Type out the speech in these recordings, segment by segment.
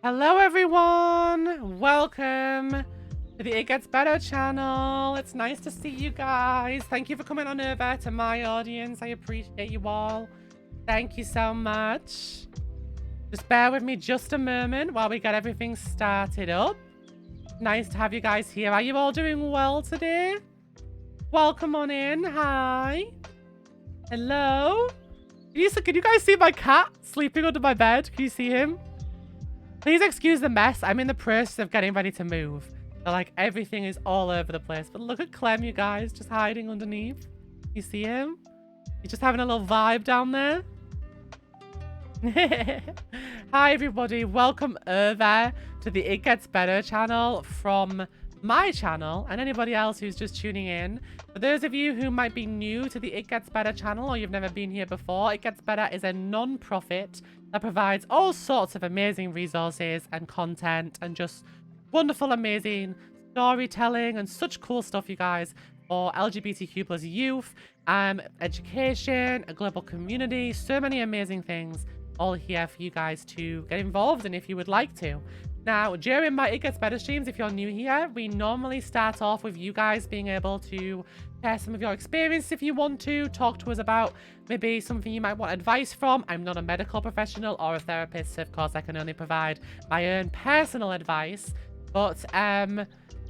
Hello everyone! Welcome to the It Gets Better channel. It's nice to see you guys. Thank you for coming on over to my audience. I appreciate you all. Thank you so much. Just bear with me just a moment while we get everything started up. Nice to have you guys here. Are you all doing well today? Welcome on in. Hi. Hello. Can you guys see my cat sleeping under my bed? Can you see him? Please excuse the mess. I'm in the process of getting ready to move. So, like, everything is all over the place. But look at Clem, you guys, just hiding underneath. You see him? He's just having a little vibe down there. Hi, everybody. Welcome over to the It Gets Better channel from my channel and anybody else who's just tuning in. For those of you who might be new to the It Gets Better channel or you've never been here before, It Gets Better is a non-profit that provides all sorts of amazing resources and content and just wonderful, amazing storytelling and such cool stuff, you guys, for LGBTQ plus youth, education, a global community, so many amazing things all here for you guys to get involved in if you would like to. Now, during my It Gets Better streams, if you're new here, we normally start off with you guys being able to share some of your experience if you want to, talk to us about maybe something you might want advice from. I'm not a medical professional or a therapist, so of course I can only provide my own personal advice, but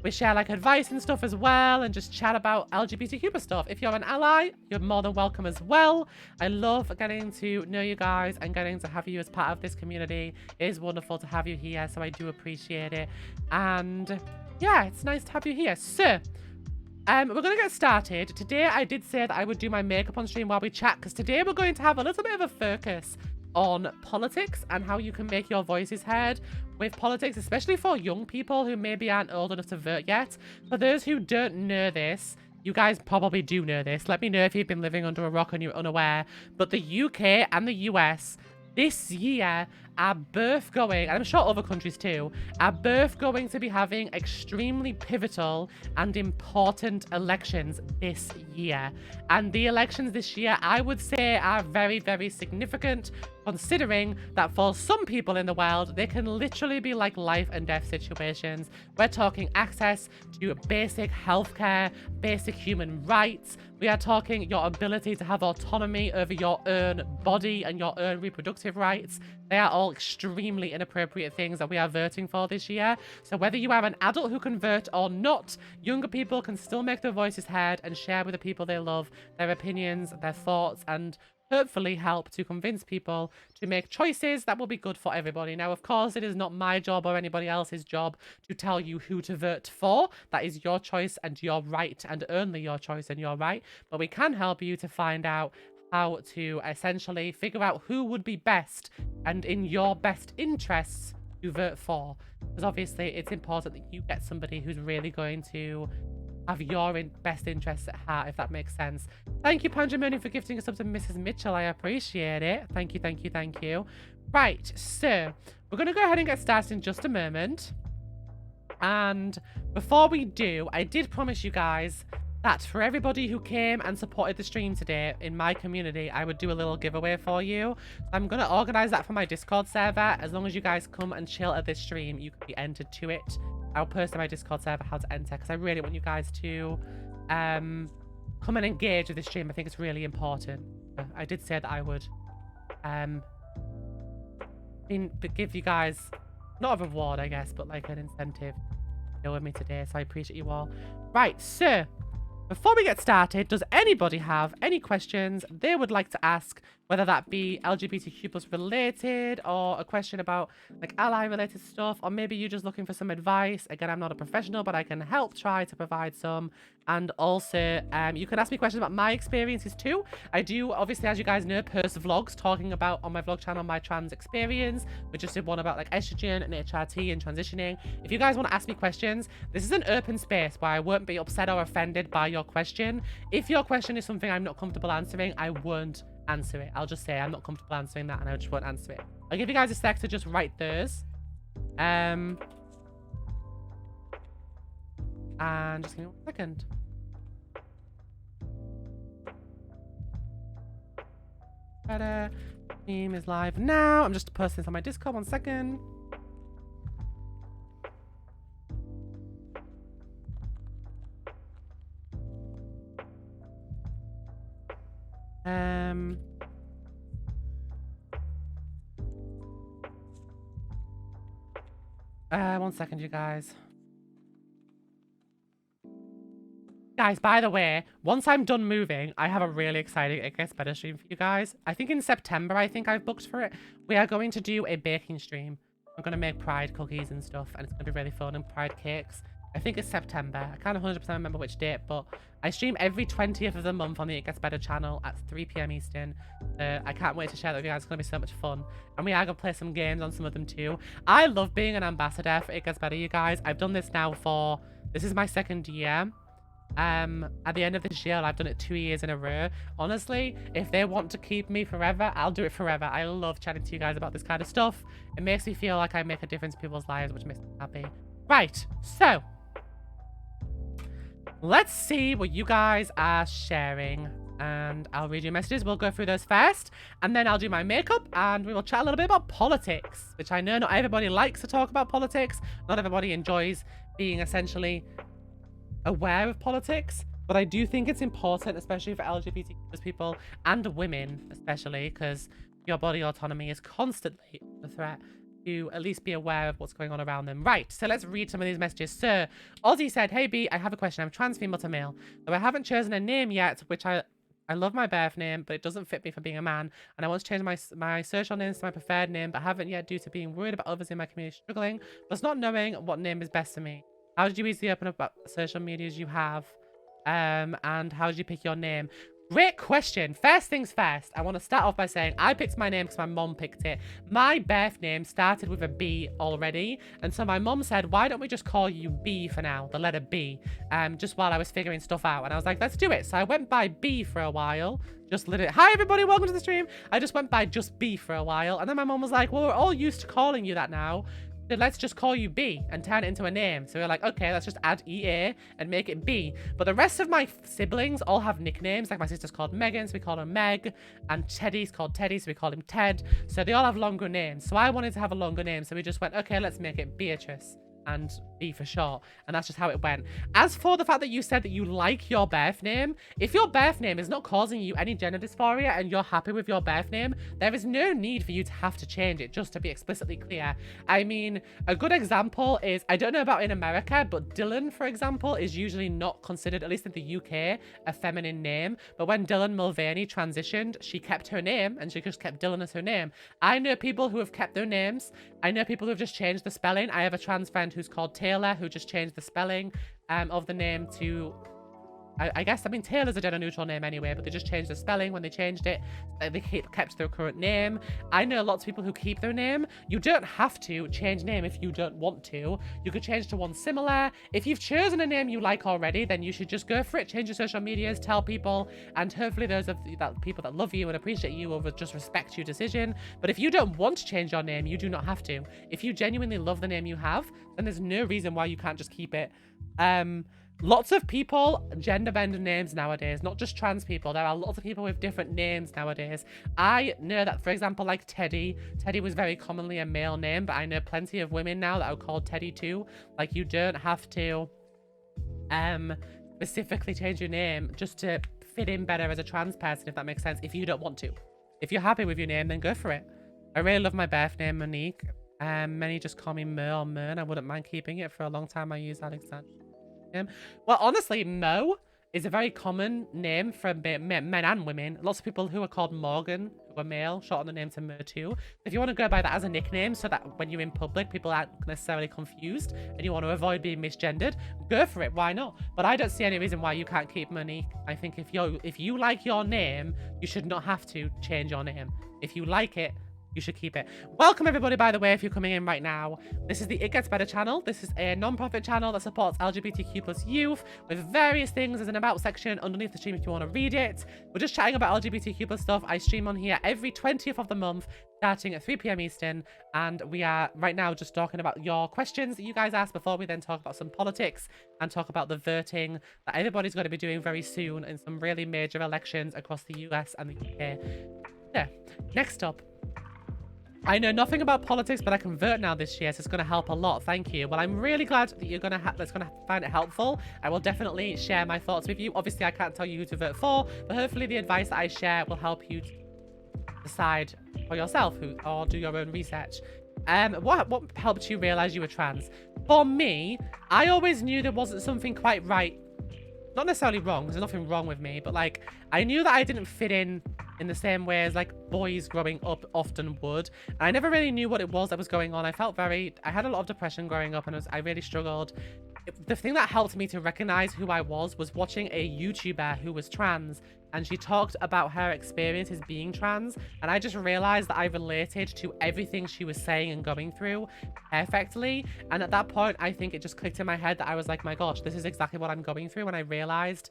we share like advice and stuff as well and just chat about LGBTQ stuff. If you're an ally, you're more than welcome as well. I love getting to know you guys and getting to have you as part of this community. It is wonderful to have you here, so I do appreciate it. And yeah, it's nice to have you here. So, we're going to get started. Today, I did say that I would do my makeup on stream while we chat, because today we're going to have a little bit of a focus on politics and how you can make your voices heard with politics, especially for young people who maybe aren't old enough to vote yet. For those who don't know this, you guys probably do know this. Let me know if you've been living under a rock and you're unaware. But the UK and the US this year are both going, and I'm sure other countries too, are both going to be having extremely pivotal and important elections this year. And the elections this year, I would say, are very, very significant, considering that for some people in the world, they can literally be like life and death situations. We're talking access to basic healthcare, basic human rights. We are talking your ability to have autonomy over your own body and your own reproductive rights. They are all extremely inappropriate things that we are voting for this year. So whether you are an adult who can vote or not, younger people can still make their voices heard and share with the people they love their opinions, their thoughts, and hopefully help to convince people to make choices that will be good for everybody. Now, of course, it is not my job or anybody else's job to tell you who to vote for. That is your choice and your right, and only your choice and your right. But we can help you to find out how to essentially figure out who would be best and in your best interests to vote for. Because obviously it's important that you get somebody who's really going to have your best interests at heart, if that makes sense. Thank you, Pandemonium, for gifting us up to Mrs. Mitchell. I appreciate it. Thank you, thank you, thank you. Right, so we're going to go ahead and get started in just a moment. And before we do, I did promise you guys that for everybody who came and supported the stream today in my community, I would do a little giveaway for you. I'm going to organize that for my Discord server. As long as you guys come and chill at this stream, you can be entered to it. I'll post on my Discord server how to enter, because I really want you guys to come and engage with the stream. I think it's really important. I did say that I would give you guys, not a reward, I guess, but like an incentive to go with me today. So I appreciate you all. Right, so before we get started, does anybody have any questions they would like to ask, whether that be LGBTQ plus related or a question about like ally related stuff, or maybe you're just looking for some advice? Again, I'm not a professional, but I can help try to provide some. And also, you can ask me questions about my experiences too. I do, obviously, as you guys know, post vlogs talking about on my vlog channel my trans experience. We just did one about like estrogen and HRT and transitioning. If you guys want to ask me questions, this is an open space where I won't be upset or offended by your question. If your question is something I'm not comfortable answering, I won't answer it. I'll just say I'm not comfortable answering that and I just won't answer it. I'll give you guys a sec to just write those. And just give me 1 second. Better. Stream is live now. I'm just posting this on my Discord. 1 second. One second, you guys. Guys, by the way, once I'm done moving, I have a really exciting It Gets Better stream for you guys. I think in September, I've booked for it. We are going to do a baking stream. I'm going to make pride cookies and stuff, and it's going to be really fun, and pride cakes. I think it's September. I can't 100% remember which date, but I stream every 20th of the month on the It Gets Better channel at 3 p.m. Eastern. I can't wait to share that with you guys. It's going to be so much fun. And we are going to play some games on some of them too. I love being an ambassador for It Gets Better, you guys. I've done this now for... This is my 2nd year. At the end of this year, I've done it 2 years in a row. Honestly, if they want to keep me forever, I'll do it forever. I love chatting to you guys about this kind of stuff. It makes me feel like I make a difference in people's lives, which makes me happy. Right, so let's see what you guys are sharing, and I'll read your messages. We'll go through those first, and then I'll do my makeup, and we will chat a little bit about politics, which I know not everybody likes to talk about politics. Not everybody enjoys being essentially aware of politics, but I do think it's important, especially for LGBT people and women, especially because your body autonomy is constantly a threat, to at least be aware of what's going on around them. Right, so let's read some of these messages. So Ozzy said, "Hey B, I have a question. I'm trans female to male, though I haven't chosen a name yet, which I love my birth name, but it doesn't fit me for being a man, and I want to change my social names to my preferred name, but haven't yet due to being worried about others in my community struggling, plus not knowing what name is best for me. How did you easily open up about social medias you have? And how did you pick your name?" Great question. First things first, I want to start off by saying I picked my name because my mom picked it. My birth name started with a B already, and so my mom said, why don't we just call you B for now, the letter B, just while I was figuring stuff out. And I was like, let's do it. So I went by B for a while. Just lit it. Hi everybody, welcome to the stream. I just went by just B for a while, and then my mom was like, well, we're all used to calling you that now. So let's just call you B and turn it into a name. So we're like, okay, let's just add EA and make it B. But the rest of my siblings all have nicknames. Like my sister's called Megan, so we call her Meg. And Teddy's called Teddy, so we call him Ted. So they all have longer names. So I wanted to have a longer name. So we just went, okay, let's make it Beatrice. And B for short, and that's just how it went. As for the fact that you said that you like your birth name, if your birth name is not causing you any gender dysphoria and you're happy with your birth name, there is no need for you to have to change it, just to be explicitly clear. I mean, a good example is, I don't know about in America, but Dylan, for example, is usually not considered, at least in the UK, a feminine name. But when Dylan Mulvaney transitioned, she kept her name and she just kept Dylan as her name. I know people who have kept their names. I know people who have just changed the spelling. I have a trans friend who's called Taylor, who just changed the spelling of the name to I guess, I mean, Taylor's a gender neutral name anyway, but they just changed the spelling when they changed it. They kept their current name. I know lots of people who keep their name. You don't have to change name if you don't want to. You could change to one similar. If you've chosen a name you like already, then you should just go for it. Change your social medias, tell people, and hopefully those of that people that love you and appreciate you will just respect your decision. But if you don't want to change your name, you do not have to. If you genuinely love the name you have, then there's no reason why you can't just keep it. Lots of people gender bend names nowadays, not just trans people. There are lots of people with different names nowadays. I know that, for example, like Teddy was very commonly a male name, but I know plenty of women now that are called Teddy too. Like, you don't have to specifically change your name just to fit in better as a trans person, if that makes sense, if you don't want to. If you're happy with your name, then go for it. I really love my birth name, Monique. Many just call me Mo or Mern. I wouldn't mind keeping it. For a long time I used Alexander. Well, honestly, Mo is a very common name for men and women. Lots of people who are called Morgan, who are male, shorten the name to Mo too. If you want to go by that as a nickname so that when you're in public, people aren't necessarily confused and you want to avoid being misgendered, go for it. Why not? But I don't see any reason why you can't keep Monique. I think if you like your name, you should not have to change your name. If you like it, you should keep it. Welcome everybody, by the way, if you're coming in right now. This is the It Gets Better channel. This is a non-profit channel that supports LGBTQ plus youth with various things. There's an about section underneath the stream if you want to read it. We're just chatting about LGBTQ plus stuff. I stream on here every 20th of the month, starting at 3 p.m. Eastern. And we are right now just talking about your questions that you guys asked before we then talk about some politics and talk about the voting that everybody's going to be doing very soon in some really major elections across the US and the UK. Yeah. Next up, I know nothing about politics, but I can vote now this year, so it's going to help a lot. Thank you. Well, I'm really glad that you're going to that's going to find it helpful. I will definitely share my thoughts with you. Obviously, I can't tell you who to vote for, but hopefully the advice that I share will help you decide for yourself or do your own research. What helped you realize you were trans? For me, I always knew there wasn't something quite right. Not necessarily wrong, there's nothing wrong with me, but like, I knew that I didn't fit in the same way as like boys growing up often would. And I never really knew what it was that was going on. I had a lot of depression growing up, and I really struggled. The thing that helped me to recognize who I was watching a YouTuber who was trans, and she talked about her experiences being trans, and I just realized that I related to everything she was saying and going through perfectly. And at that point, I think it just clicked in my head that I was like, my gosh, this is exactly what I'm going through. And I realized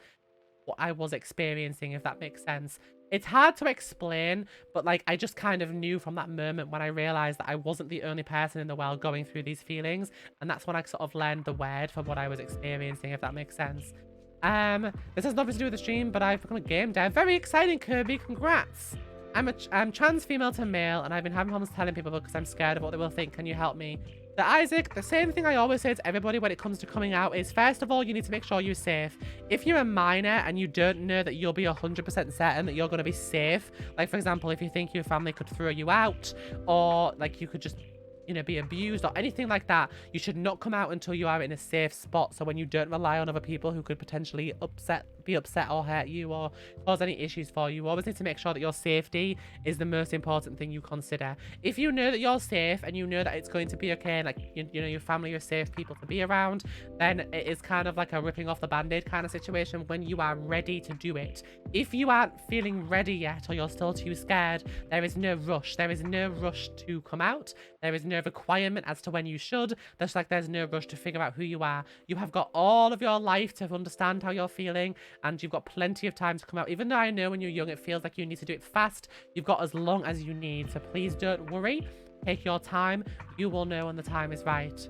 what I was experiencing, if that makes sense. It's hard to explain, but like, I just kind of knew from that moment when I realized that I wasn't the only person in the world going through these feelings. And that's when I sort of learned the word for what I was experiencing, if that makes sense. This has nothing to do with the stream, but I've become a game dev. Very exciting, Kirby. Congrats. I'm trans female to male, and I've been having problems telling people because I'm scared of what they will think. Can you help me? The Isaac, the same thing I always say to everybody when it comes to coming out is, first of all, you need to make sure you're safe. If you're a minor and you don't know that you'll be 100% certain that you're going to be safe, like, for example, if you think your family could throw you out, or like you could just, you know, be abused or anything like that, you should not come out until you are in a safe spot. So when you don't rely on other people who could potentially be upset or hurt you or cause any issues for you, you always need to make sure that your safety is the most important thing you consider. If you know that you're safe and you know that it's going to be okay, like you know your family are safe people to be around, then it is kind of like a ripping off the band-aid kind of situation when you are ready to do it. If you aren't feeling ready yet, or you're still too scared, there is no rush. There is no rush to come out. There is no requirement as to when you should. There's no rush to figure out who you are. You have got all of your life to understand how you're feeling, and you've got plenty of time to come out. Even though I know when you're young it feels like you need to do it fast, you've got as long as you need. So please don't worry. Take your time. You will know when the time is right.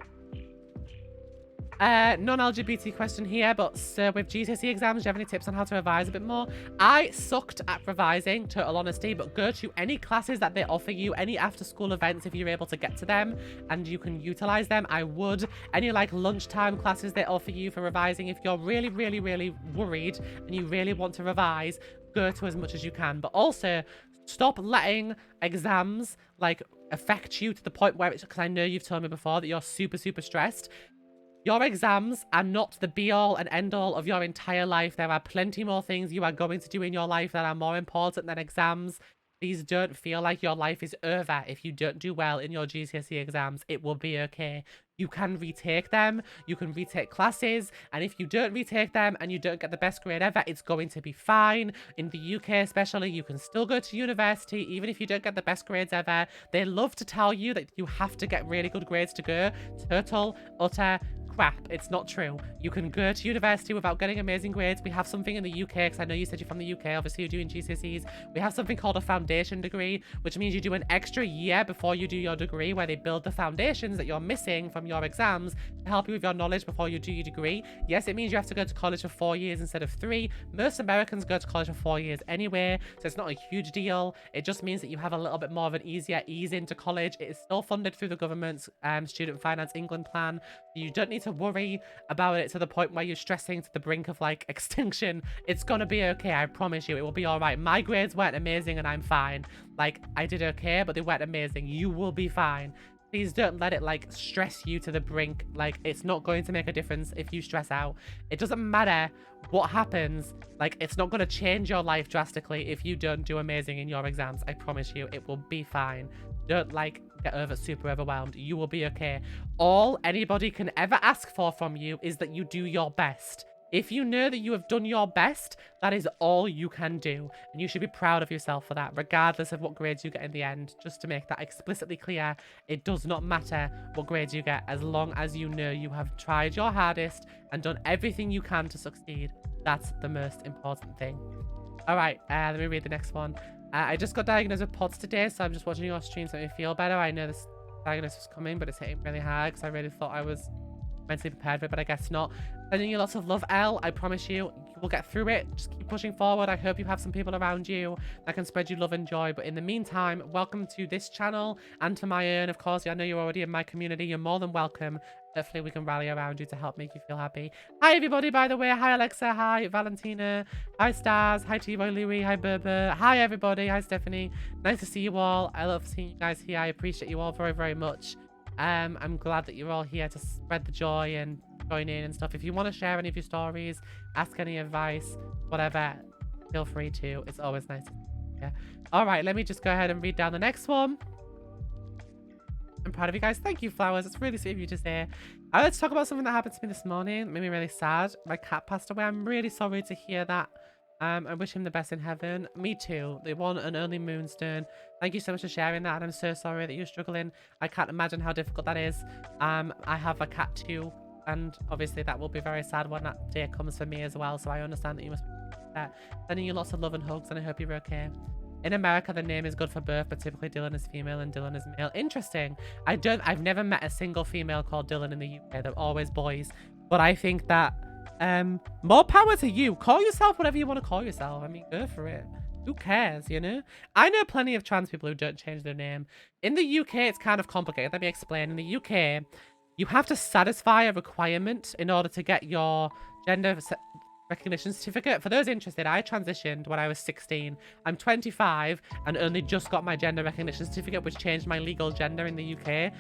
Non-LGBT question here, but so with GCSE exams, do you have any tips on how to revise a bit more? I sucked at revising, total honesty, but go to any classes that they offer you, any after-school events if you're able to get to them and you can utilize them, I would. Any like lunchtime classes they offer you for revising, if you're really, really, really worried and you really want to revise, go to as much as you can. But also, stop letting exams like affect you to the point where it's, because I know you've told me before that you're super, super stressed. Your exams are not the be-all and end-all of your entire life. There are plenty more things you are going to do in your life that are more important than exams. Please don't feel like your life is over if you don't do well in your GCSE exams. It will be okay. You can retake them. You can retake classes. And if you don't retake them and you don't get the best grade ever, it's going to be fine. In the UK especially, you can still go to university even if you don't get the best grades ever. They love to tell you that you have to get really good grades to go. Total, utter crap. It's not true. You can go to university without getting amazing grades. We have something in the UK, because I know you said you're from the UK, obviously you're doing GCSEs. We have something called a foundation degree, which means you do an extra year before you do your degree, where they build the foundations that you're missing from your exams to help you with your knowledge before you do your degree. Yes, it means you have to go to college for 4 years instead of 3. Most Americans go to college for 4 years anyway, so it's not a huge deal. It just means that you have a little bit more of an easier ease into college. It is still funded through the government's Student Finance England plan. You don't need to worry about it to the point where you're stressing to the brink of like extinction. It's gonna be okay, I promise you. It will be all right. My grades weren't amazing and I'm fine. Like, I did okay, but they weren't amazing. You will be fine. Please don't let it like stress you to the brink. Like, it's not going to make a difference if you stress out. It doesn't matter what happens. Like, it's not going to change your life drastically if you don't do amazing in your exams. I promise you, it will be fine. Don't like get super overwhelmed. You will be okay. All anybody can ever ask for from you is that you do your best. If you know that you have done your best, that is all you can do. And you should be proud of yourself for that, regardless of what grades you get in the end. Just to make that explicitly clear, it does not matter what grades you get, as long as you know you have tried your hardest and done everything you can to succeed. That's the most important thing. All right, let me read the next one. I just got diagnosed with POTS today, so I'm just watching your stream to make me feel better. I know this diagnosis was coming, but it's hitting really hard because I really thought I was mentally prepared for it, but I guess not. Sending you lots of love, Elle. I promise you, we'll get through it. Just keep pushing forward. I hope you have some people around you that can spread you love and joy. But in the meantime, welcome to this channel and to my own. Of course, I know you're already in my community. You're more than welcome. Hopefully, we can rally around you to help make you feel happy. Hi, everybody, by the way. Hi, Alexa. Hi, Valentina. Hi, Stars. Hi, T-Boy Louie. Hi, Berber. Hi, everybody. Hi, Stephanie. Nice to see you all. I love seeing you guys here. I appreciate you all very, very much. I'm glad that you're all here to spread the joy and join in and stuff. If you want to share any of your stories, ask any advice, whatever, feel free to. It's always nice. Yeah. All right, let me just go ahead and read down the next one. I'm proud of you guys. Thank you, Flowers. It's really sweet of you to say. Let's talk about something that happened to me this morning. It made me really sad. My cat passed away. I'm really sorry to hear that. I wish him the best in heaven. Me too. The one and only Moonstone. Thank you so much for sharing that. And I'm so sorry that you're struggling. I can't imagine how difficult that is. I have a cat too. And obviously that will be very sad when that day comes for me as well. So I understand that you must be upset. Sending you lots of love and hugs, and I hope you're okay. In America, the name is good for birth, but typically Dylan is female and Dylan is male. Interesting. I've never met a single female called Dylan in the UK. They're always boys. But I think that more power to you. Call yourself whatever you want to call yourself. I mean, go for it. Who cares, you know? I know plenty of trans people who don't change their name. In the UK, it's kind of complicated. Let me explain. In the UK, you have to satisfy a requirement in order to get your gender recognition certificate. For those interested, I transitioned when I was 16. I'm 25 and only just got my gender recognition certificate, which changed my legal gender in the UK.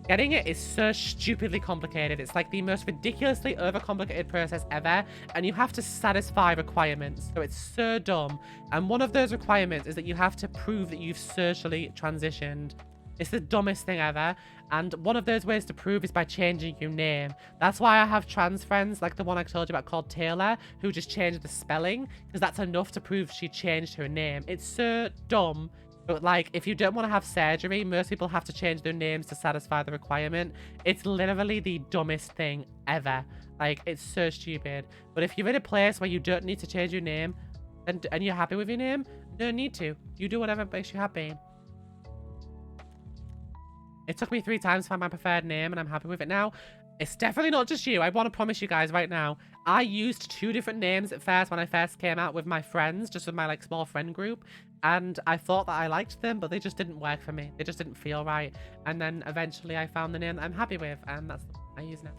Getting it is so stupidly complicated. It's like the most ridiculously overcomplicated process ever, and you have to satisfy requirements. So it's so dumb. And one of those requirements is that you have to prove that you've socially transitioned. It's the dumbest thing ever. And one of those ways to prove is by changing your name. That's why I have trans friends, like the one I told you about called Taylor, who just changed the spelling, because that's enough to prove she changed her name. It's so dumb. But like, if you don't want to have surgery, most people have to change their names to satisfy the requirement. It's literally the dumbest thing ever. Like, it's so stupid. But if you're in a place where you don't need to change your name and you're happy with your name, no need to. You do whatever makes you happy. It took me 3 times to find my preferred name, and I'm happy with it now. It's definitely not just you. I want to promise you guys right now. I used 2 different names at first when I first came out with my friends, just with my like small friend group. And I thought that I liked them, but they just didn't work for me. They just didn't feel right. And then eventually I found the name that I'm happy with, and that's the one I use now.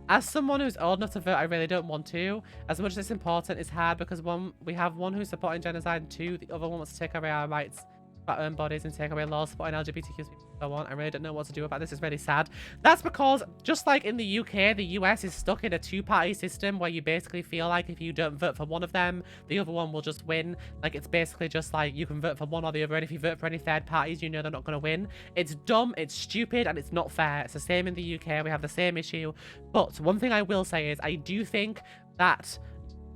As someone who's old enough to vote, I really don't want to. As much as it's important, it's hard because we have one who's supporting genocide, and 2, the other one wants to take away our rights, our own bodies, and take away laws supporting LGBTQ people. So on. I really don't know what to do about this. It's really sad. That's because just like in the UK, the US is stuck in a 2-party system where you basically feel like if you don't vote for one of them, the other one will just win. Like, it's basically just like you can vote for one or the other, and if you vote for any third parties, you know they're not going to win. It's dumb, it's stupid, and it's not fair. It's the same in the UK. We have the same issue. But one thing I will say is I do think that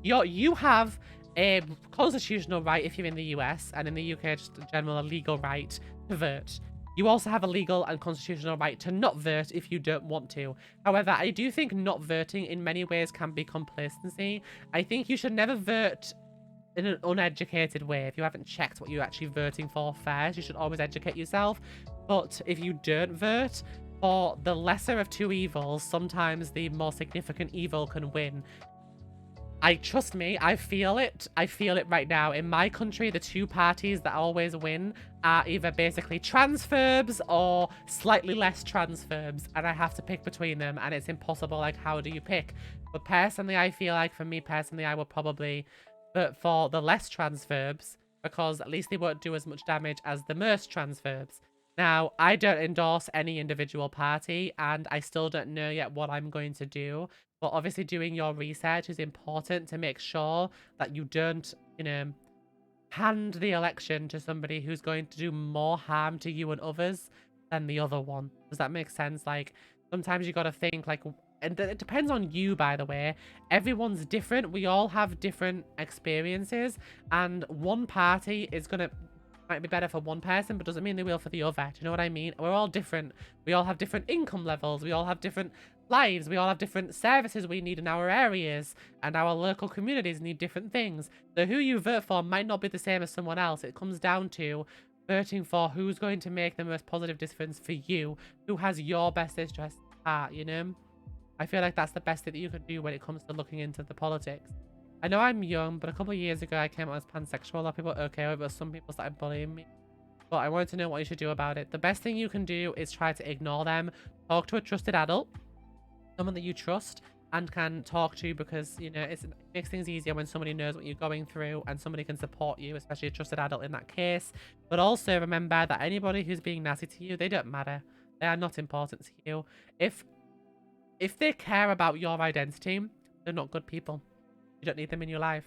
you have a constitutional right if you're in the US, and in the UK, just in general, a legal right to vote. You also have a legal and constitutional right to not vote if you don't want to. However, I do think not voting in many ways can be complacency. I think you should never vote in an uneducated way. If you haven't checked what you're actually voting for first, you should always educate yourself. But if you don't vote, for the lesser of 2 evils, sometimes the more significant evil can win. Trust me, I feel it. I feel it right now. In my country, the 2 parties that always win are either basically transphobes or slightly less transphobes, and I have to pick between them, and it's impossible. Like, how do you pick? But personally, I feel like for me personally, I would probably vote for the less transphobes, because at least they won't do as much damage as the most transphobes. Now, I don't endorse any individual party, and I still don't know yet what I'm going to do. But obviously doing your research is important to make sure that you don't, you know, hand the election to somebody who's going to do more harm to you and others than the other one. Does that make sense? Like, sometimes you got to think, like, and it depends on you, by the way. Everyone's different. We all have different experiences, and one party is going to might be better for one person, but doesn't mean they will for the other. Do you know what I mean? We're all different. We all have different income levels. We all have different lives. We all have different services we need in our areas, and our local communities need different things. So who you vote for might not be the same as someone else. It comes down to voting for who's going to make the most positive difference for you, who has your best interest at heart, you know? I feel like that's the best thing that you can do when it comes to looking into the politics. I know I'm young, but a couple of years ago I came out as pansexual. A lot of people were okay with it, but some people started bullying me. But I wanted to know what you should do about it. The best thing you can do is try to ignore them. Talk to a trusted adult, someone that you trust and can talk to, because, you know, it makes things easier when somebody knows what you're going through and somebody can support you, especially a trusted adult in that case. But also remember that anybody who's being nasty to you, they don't matter. They are not important to you. If they care about your identity, they're not good people. You don't need them in your life.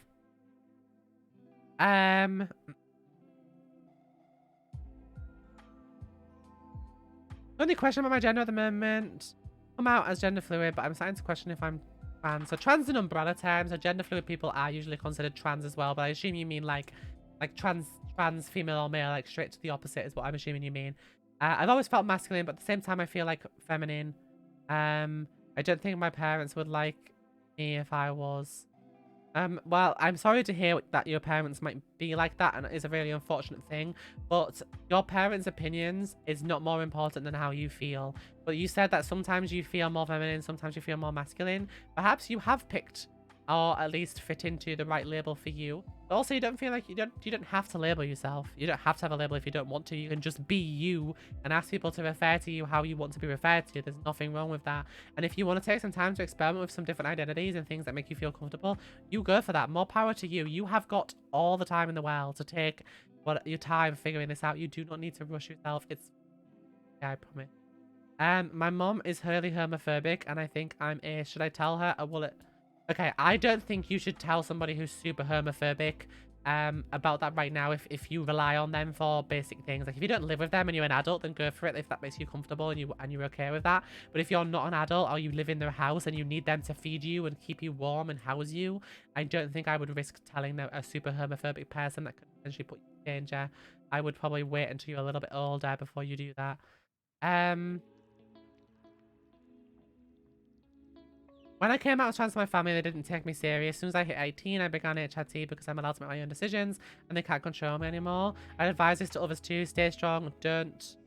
Only question about my gender at the moment. I'm out as gender fluid, but I'm starting to question if I'm trans. So trans is an umbrella term, so gender fluid people are usually considered trans as well, but I assume you mean like trans female or male, like straight to the opposite is what I'm assuming you mean. I've always felt masculine, but at the same time I feel like feminine. I don't think my parents would like me if I was. Well, I'm sorry to hear that your parents might be like that, and it is a really unfortunate thing, but your parents' opinions is not more important than how you feel. But you said that sometimes you feel more feminine, sometimes you feel more masculine. Perhaps you have picked, or at least fit into the right label for you. But also, you don't feel like you don't have to label yourself. You don't have to have a label if you don't want to. You can just be you and ask people to refer to you how you want to be referred to. There's nothing wrong with that. And if you want to take some time to experiment with some different identities and things that make you feel comfortable, you go for that. More power to you. You have got all the time in the world to take your time figuring this out. You do not need to rush yourself. Yeah, I promise. My mom is highly homophobic, and I think I'm a. Should I tell her, or will it? Okay, I don't think you should tell somebody who's super homophobic about that right now if you rely on them for basic things. Like, if you don't live with them and you're an adult, then go for it if that makes you comfortable and you're okay with that. But if you're not an adult, or you live in their house and you need them to feed you and keep you warm and house you, I don't think I would risk telling them a super homophobic person that could potentially put you in danger. I would probably wait until you're a little bit older before you do that. When I came out as trans to my family, they didn't take me serious. As soon as I hit 18, I began HRT because I'm allowed to make my own decisions and they can't control me anymore. I advise this to others too. Stay strong. Don't.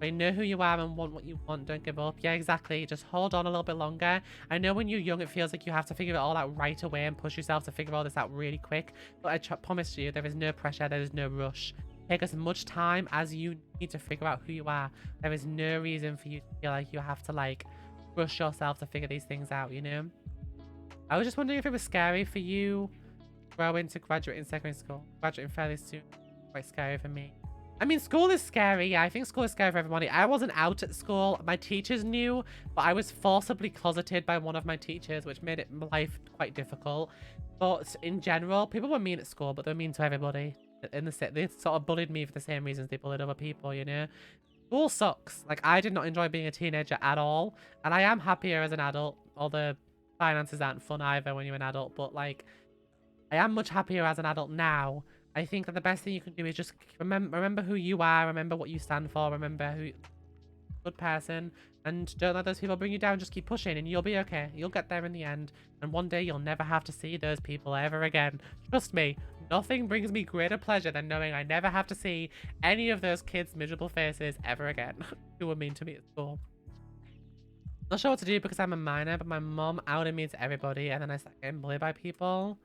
I know who you are and want what you want. Don't give up. Yeah, exactly. Just hold on a little bit longer. I know when you're young, it feels like you have to figure it all out right away and push yourself to figure all this out really quick. But I promise you, there is no pressure. There is no rush. Take as much time as you need to figure out who you are. There is no reason for you to feel like you have to, like, rush yourself to figure these things out, you know? I was just wondering if it was scary for you growing to graduate in secondary school. Graduating fairly soon. Quite scary for me. I mean, school is scary. Yeah, I think school is scary for everybody. I wasn't out at school. My teachers knew, but I was forcibly closeted by one of my teachers, which made life quite difficult. But in general, people were mean at school, but they were mean to everybody. They sort of bullied me for the same reasons they bullied other people, you know? School sucks. Like, I did not enjoy being a teenager at all. And I am happier as an adult. Although finances aren't fun either when you're an adult. But, like, I am much happier as an adult now. I think that the best thing you can do is just remember who you are. Remember what you stand for. Remember who... Good person. And don't let those people bring you down. Just keep pushing and you'll be okay. You'll get there in the end. And one day you'll never have to see those people ever again. Trust me. Nothing brings me greater pleasure than knowing I never have to see any of those kids' miserable faces ever again who were mean to me at school. Not sure what to do because I'm a minor, but my mom outed me to everybody and then I started getting bullied by people.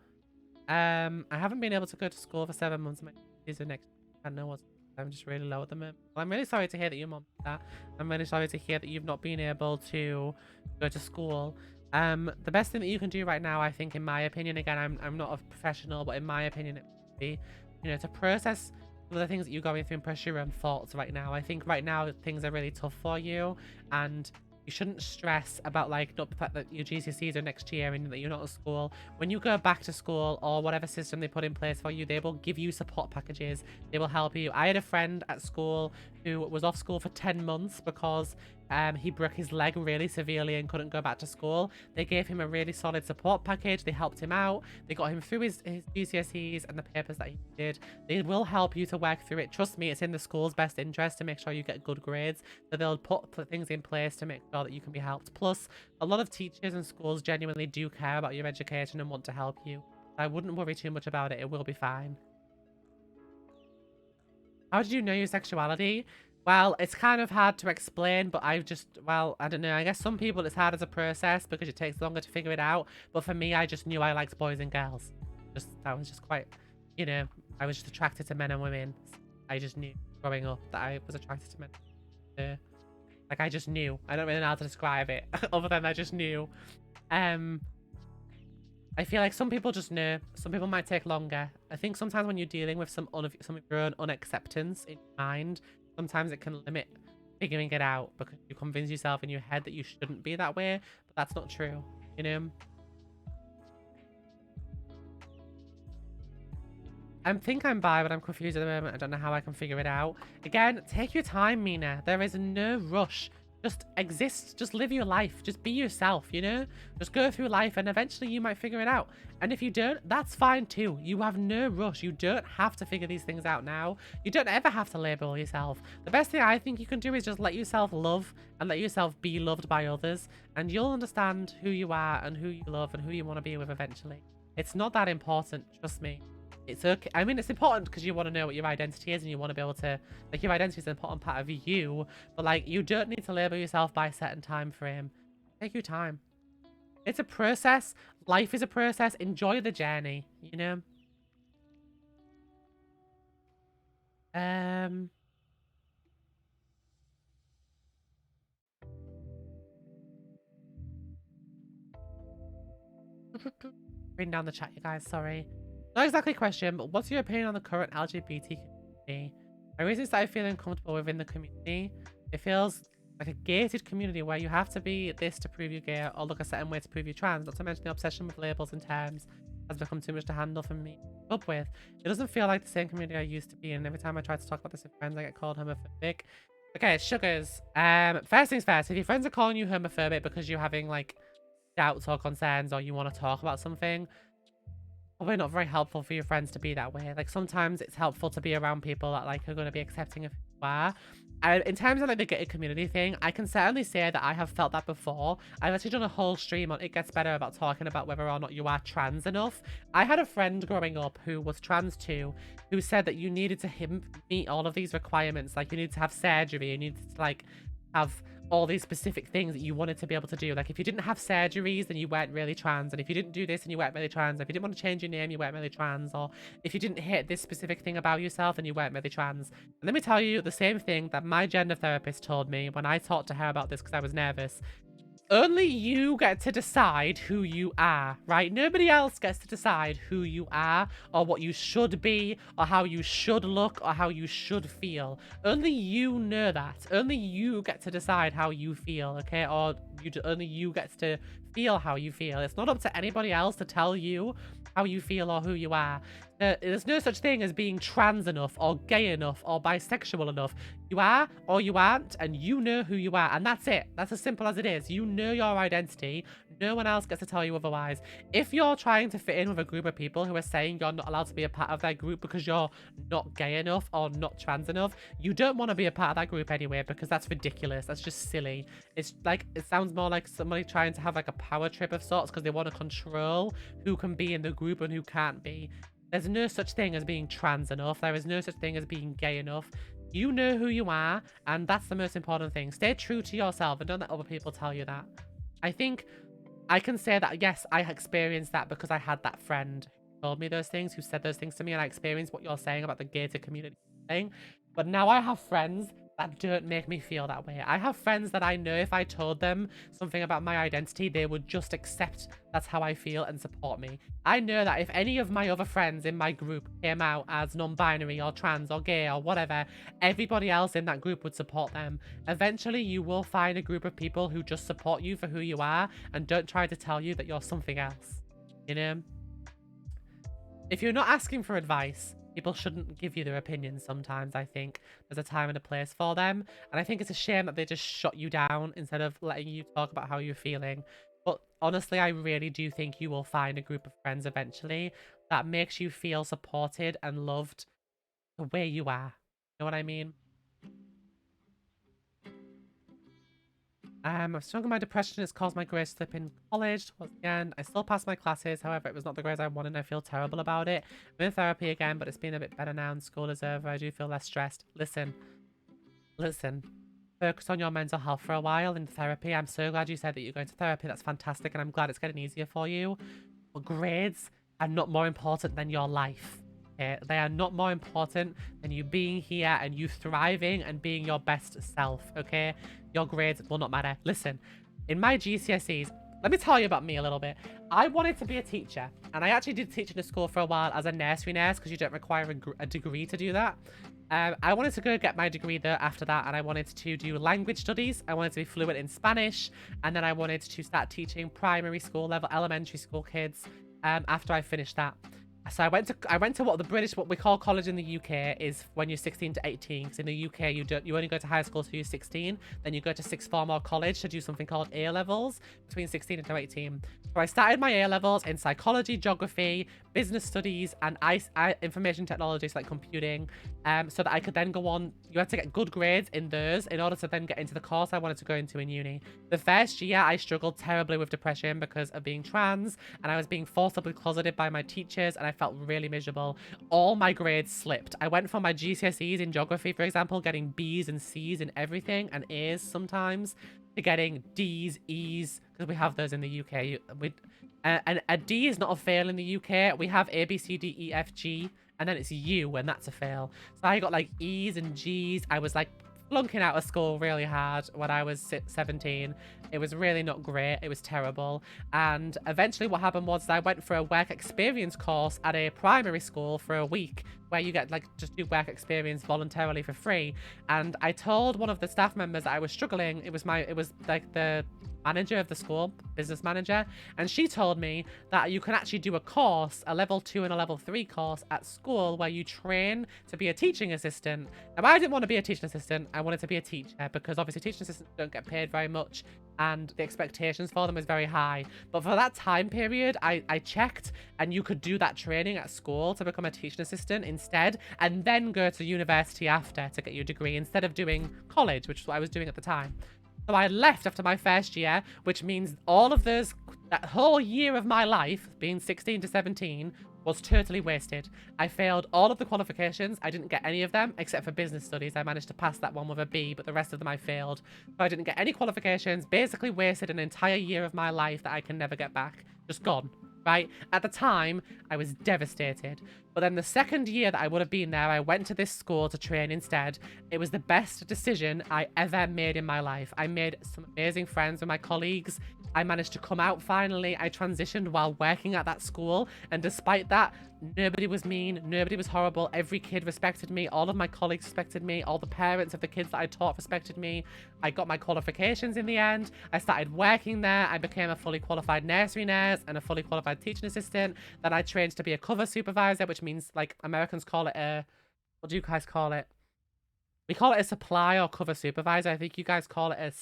I haven't been able to go to school for 7 months. My season next I don't know what. I'm just really low at the moment. Well, I'm really sorry to hear that your mom did that. I'm really sorry to hear that you've not been able to go to school. The best thing that you can do right now, I think, in my opinion, again, I'm not a professional, but in my opinion, it would be, you know, to process the things that you're going through and push your own thoughts right now. I think right now things are really tough for you, and you shouldn't stress about, like, not the fact that your GCSEs are next year and that you're not at school. When you go back to school or whatever system they put in place for you, they will give you support packages. They will help you. I had a friend at school who was off school for 10 months because he broke his leg really severely and couldn't go back to school. They gave him a really solid support package. They helped him out. They got him through his GCSEs and the papers that he did. They will help you to work through it. Trust me, it's in the school's best interest to make sure you get good grades. So they'll put things in place to make sure that you can be helped. Plus, a lot of teachers and schools genuinely do care about your education and want to help you. I wouldn't worry too much about it. It will be fine. How did you know your sexuality? Well, it's kind of hard to explain, but well, I don't know. I guess some people it's hard as a process because it takes longer to figure it out. But for me, I just knew I liked boys and girls. That was just quite, you know, I was just attracted to men and women. I just knew growing up that I was attracted to men. Like, I just knew. I don't really know how to describe it other than I just knew. I feel like some people just know. Some people might take longer. I think sometimes when you're dealing with some of your own unacceptance in your mind, sometimes it can limit figuring it out because you convince yourself in your head that you shouldn't be that way, but that's not true, you know? I think I'm bi, but I'm confused at the moment. I don't know how I can figure it out. Again, take your time, Mina. There is no rush. Just exist. Just live your life. Just be yourself, you know? Just go through life and eventually you might figure it out. And if you don't, that's fine too. You have no rush. You don't have to figure these things out now. You don't ever have to label yourself. The best thing I think you can do is just let yourself love and let yourself be loved by others. And you'll understand who you are and who you love and who you want to be with eventually. It's not that important, trust me. It's okay. I mean, it's important because you want to know what your identity is and you want to be able to, like, your identity is an important part of you, but like, you don't need to label yourself by a certain time frame. Take your time. It's a process. Life is a process. Enjoy the journey, you know? Bring down the chat, you guys, sorry. Not exactly a question, but what's your opinion on the current LGBT community? My reason is that I feel uncomfortable within the community. It feels like a gated community where you have to be this to prove you're gay or look a certain way to prove you're trans, not to mention the obsession with labels and terms has become too much to handle for me to keep up with. It doesn't feel like the same community I used to be in. Every time I try to talk about this with friends, I get called homophobic. Okay, sugars. First things first, if your friends are calling you homophobic because you're having like doubts or concerns or you want to talk about something, probably not very helpful for your friends to be that way. Like, sometimes it's helpful to be around people that like are going to be accepting of who you are. In terms of like the gated community thing, I can certainly say that I have felt that before. I've actually done a whole stream on It Gets Better about talking about whether or not you are trans enough. I had a friend growing up who was trans too, who said that you needed to meet all of these requirements. Like, you need to have surgery, you need to like have all these specific things that you wanted to be able to do. Like, if you didn't have surgeries, then you weren't really trans. And if you didn't do this, then you weren't really trans. If you didn't want to change your name, you weren't really trans. Or if you didn't hit this specific thing about yourself, then you weren't really trans. And let me tell you the same thing that my gender therapist told me when I talked to her about this because I was nervous. Only you get to decide who you are, right? Nobody else gets to decide who you are or what you should be or how you should look or how you should feel. Only you know that. Only you get to decide how you feel, okay? Or only you get to feel how you feel. It's not up to anybody else to tell you how you feel or who you are. There's no such thing as being trans enough or gay enough or bisexual enough. You are or you aren't, and you know who you are, and that's it. That's as simple as it is. You know your identity. No one else gets to tell you otherwise. If you're trying to fit in with a group of people who are saying you're not allowed to be a part of their group because you're not gay enough or not trans enough, you don't want to be a part of that group anyway, because that's ridiculous. That's just silly. It's like, it sounds more like somebody trying to have like a power trip of sorts because they want to control who can be in the group and who can't be. There's no such thing as being trans enough. There is no such thing as being gay enough. You know who you are, and that's the most important thing. Stay true to yourself and don't let other people tell you that. I think I can say that, yes, I experienced that because I had that friend who told me those things, who said those things to me, and I experienced what you're saying about the gated community thing. But now I have friends that don't make me feel that way. I have friends that I know if I told them something about my identity, they would just accept that's how I feel and support me. I know that if any of my other friends in my group came out as non-binary or trans or gay or whatever, everybody else in that group would support them. Eventually, you will find a group of people who just support you for who you are and don't try to tell you that you're something else, you know? If you're not asking for advice, people shouldn't give you their opinions sometimes. I think there's a time and a place for them. And I think it's a shame that they just shut you down instead of letting you talk about how you're feeling. But honestly, I really do think you will find a group of friends eventually that makes you feel supported and loved the way you are. You know what I mean? I've struggled with my depression. It's caused my grades to slip in college towards the end. I still passed my classes. However, it was not the grades I wanted and I feel terrible about it. I'm in therapy again, but it's been a bit better now and school is over. I do feel less stressed. Listen, listen, focus on your mental health for a while in therapy. I'm so glad you said that you're going to therapy. That's fantastic, and I'm glad it's getting easier for you. But grades are not more important than your life. Okay? They are not more important than you being here and you thriving and being your best self, okay? Your grades will not matter. Listen, in my GCSEs, let me tell you about me a little bit. I wanted to be a teacher, and I actually did teach in a school for a while as a nursery nurse because you don't require a degree to do that. I wanted to go get my degree there after that, and I wanted to do language studies. I wanted to be fluent in Spanish, and then I wanted to start teaching primary school level, elementary school kids after I finished that. So I went to what we call college in the UK is when you're 16 to 18. Because in the UK you only go to high school till you're 16, then you go to sixth form or college to do something called A levels between 16 and 18. So I started my A levels in psychology, geography, business studies, and information technology, so like computing, so that I could then go on. You had to get good grades in those in order to then get into the course I wanted to go into in uni. The first year I struggled terribly with depression because of being trans, and I was being forcibly closeted by my teachers, and I felt really miserable. All my grades slipped. I went from my GCSEs in geography, for example, getting B's and C's in everything, and A's sometimes, to getting D's, E's, because we have those in the UK. And a D is not a fail in the UK. We have A, B, C, D, E, F, G, and then it's U, and that's a fail. So I got like E's and G's. I was like flunking out of school really hard when I was 17. It was really not great. It was terrible. And eventually what happened was I went for a work experience course at a primary school for a week, where you get like just do work experience voluntarily for free. And I told one of the staff members that I was struggling. It was like the manager of the school, business manager, and she told me that you can actually do a course, a level 2 and a level 3 course at school where you train to be a teaching assistant. Now, I didn't want to be a teaching assistant. I wanted to be a teacher because obviously teaching assistants don't get paid very much and the expectations for them is very high. But for that time period, I checked, and you could do that training at school to become a teaching assistant instead, and then go to university after to get your degree instead of doing college, which is what I was doing at the time. So I left after my first year, which means all of that whole year of my life, being 16 to 17, was totally wasted. I failed all of the qualifications. I didn't get any of them except for business studies. I managed to pass that one with a B, but the rest of them I failed. So I didn't get any qualifications, basically wasted an entire year of my life that I can never get back. Just gone. Right? At the time, I was devastated. But then the second year that I would have been there, I went to this school to train instead. It was the best decision I ever made in my life. I made some amazing friends with my colleagues. I managed to come out finally. I transitioned while working at that school. And despite that, nobody was mean. Nobody was horrible. Every kid respected me. All of my colleagues respected me. All the parents of the kids that I taught respected me. I got my qualifications in the end. I started working there. I became a fully qualified nursery nurse and a fully qualified teaching assistant. Then I trained to be a cover supervisor, which means, like, Americans call it a... What do you guys call it? We call it a supply or cover supervisor. I think you guys call it a...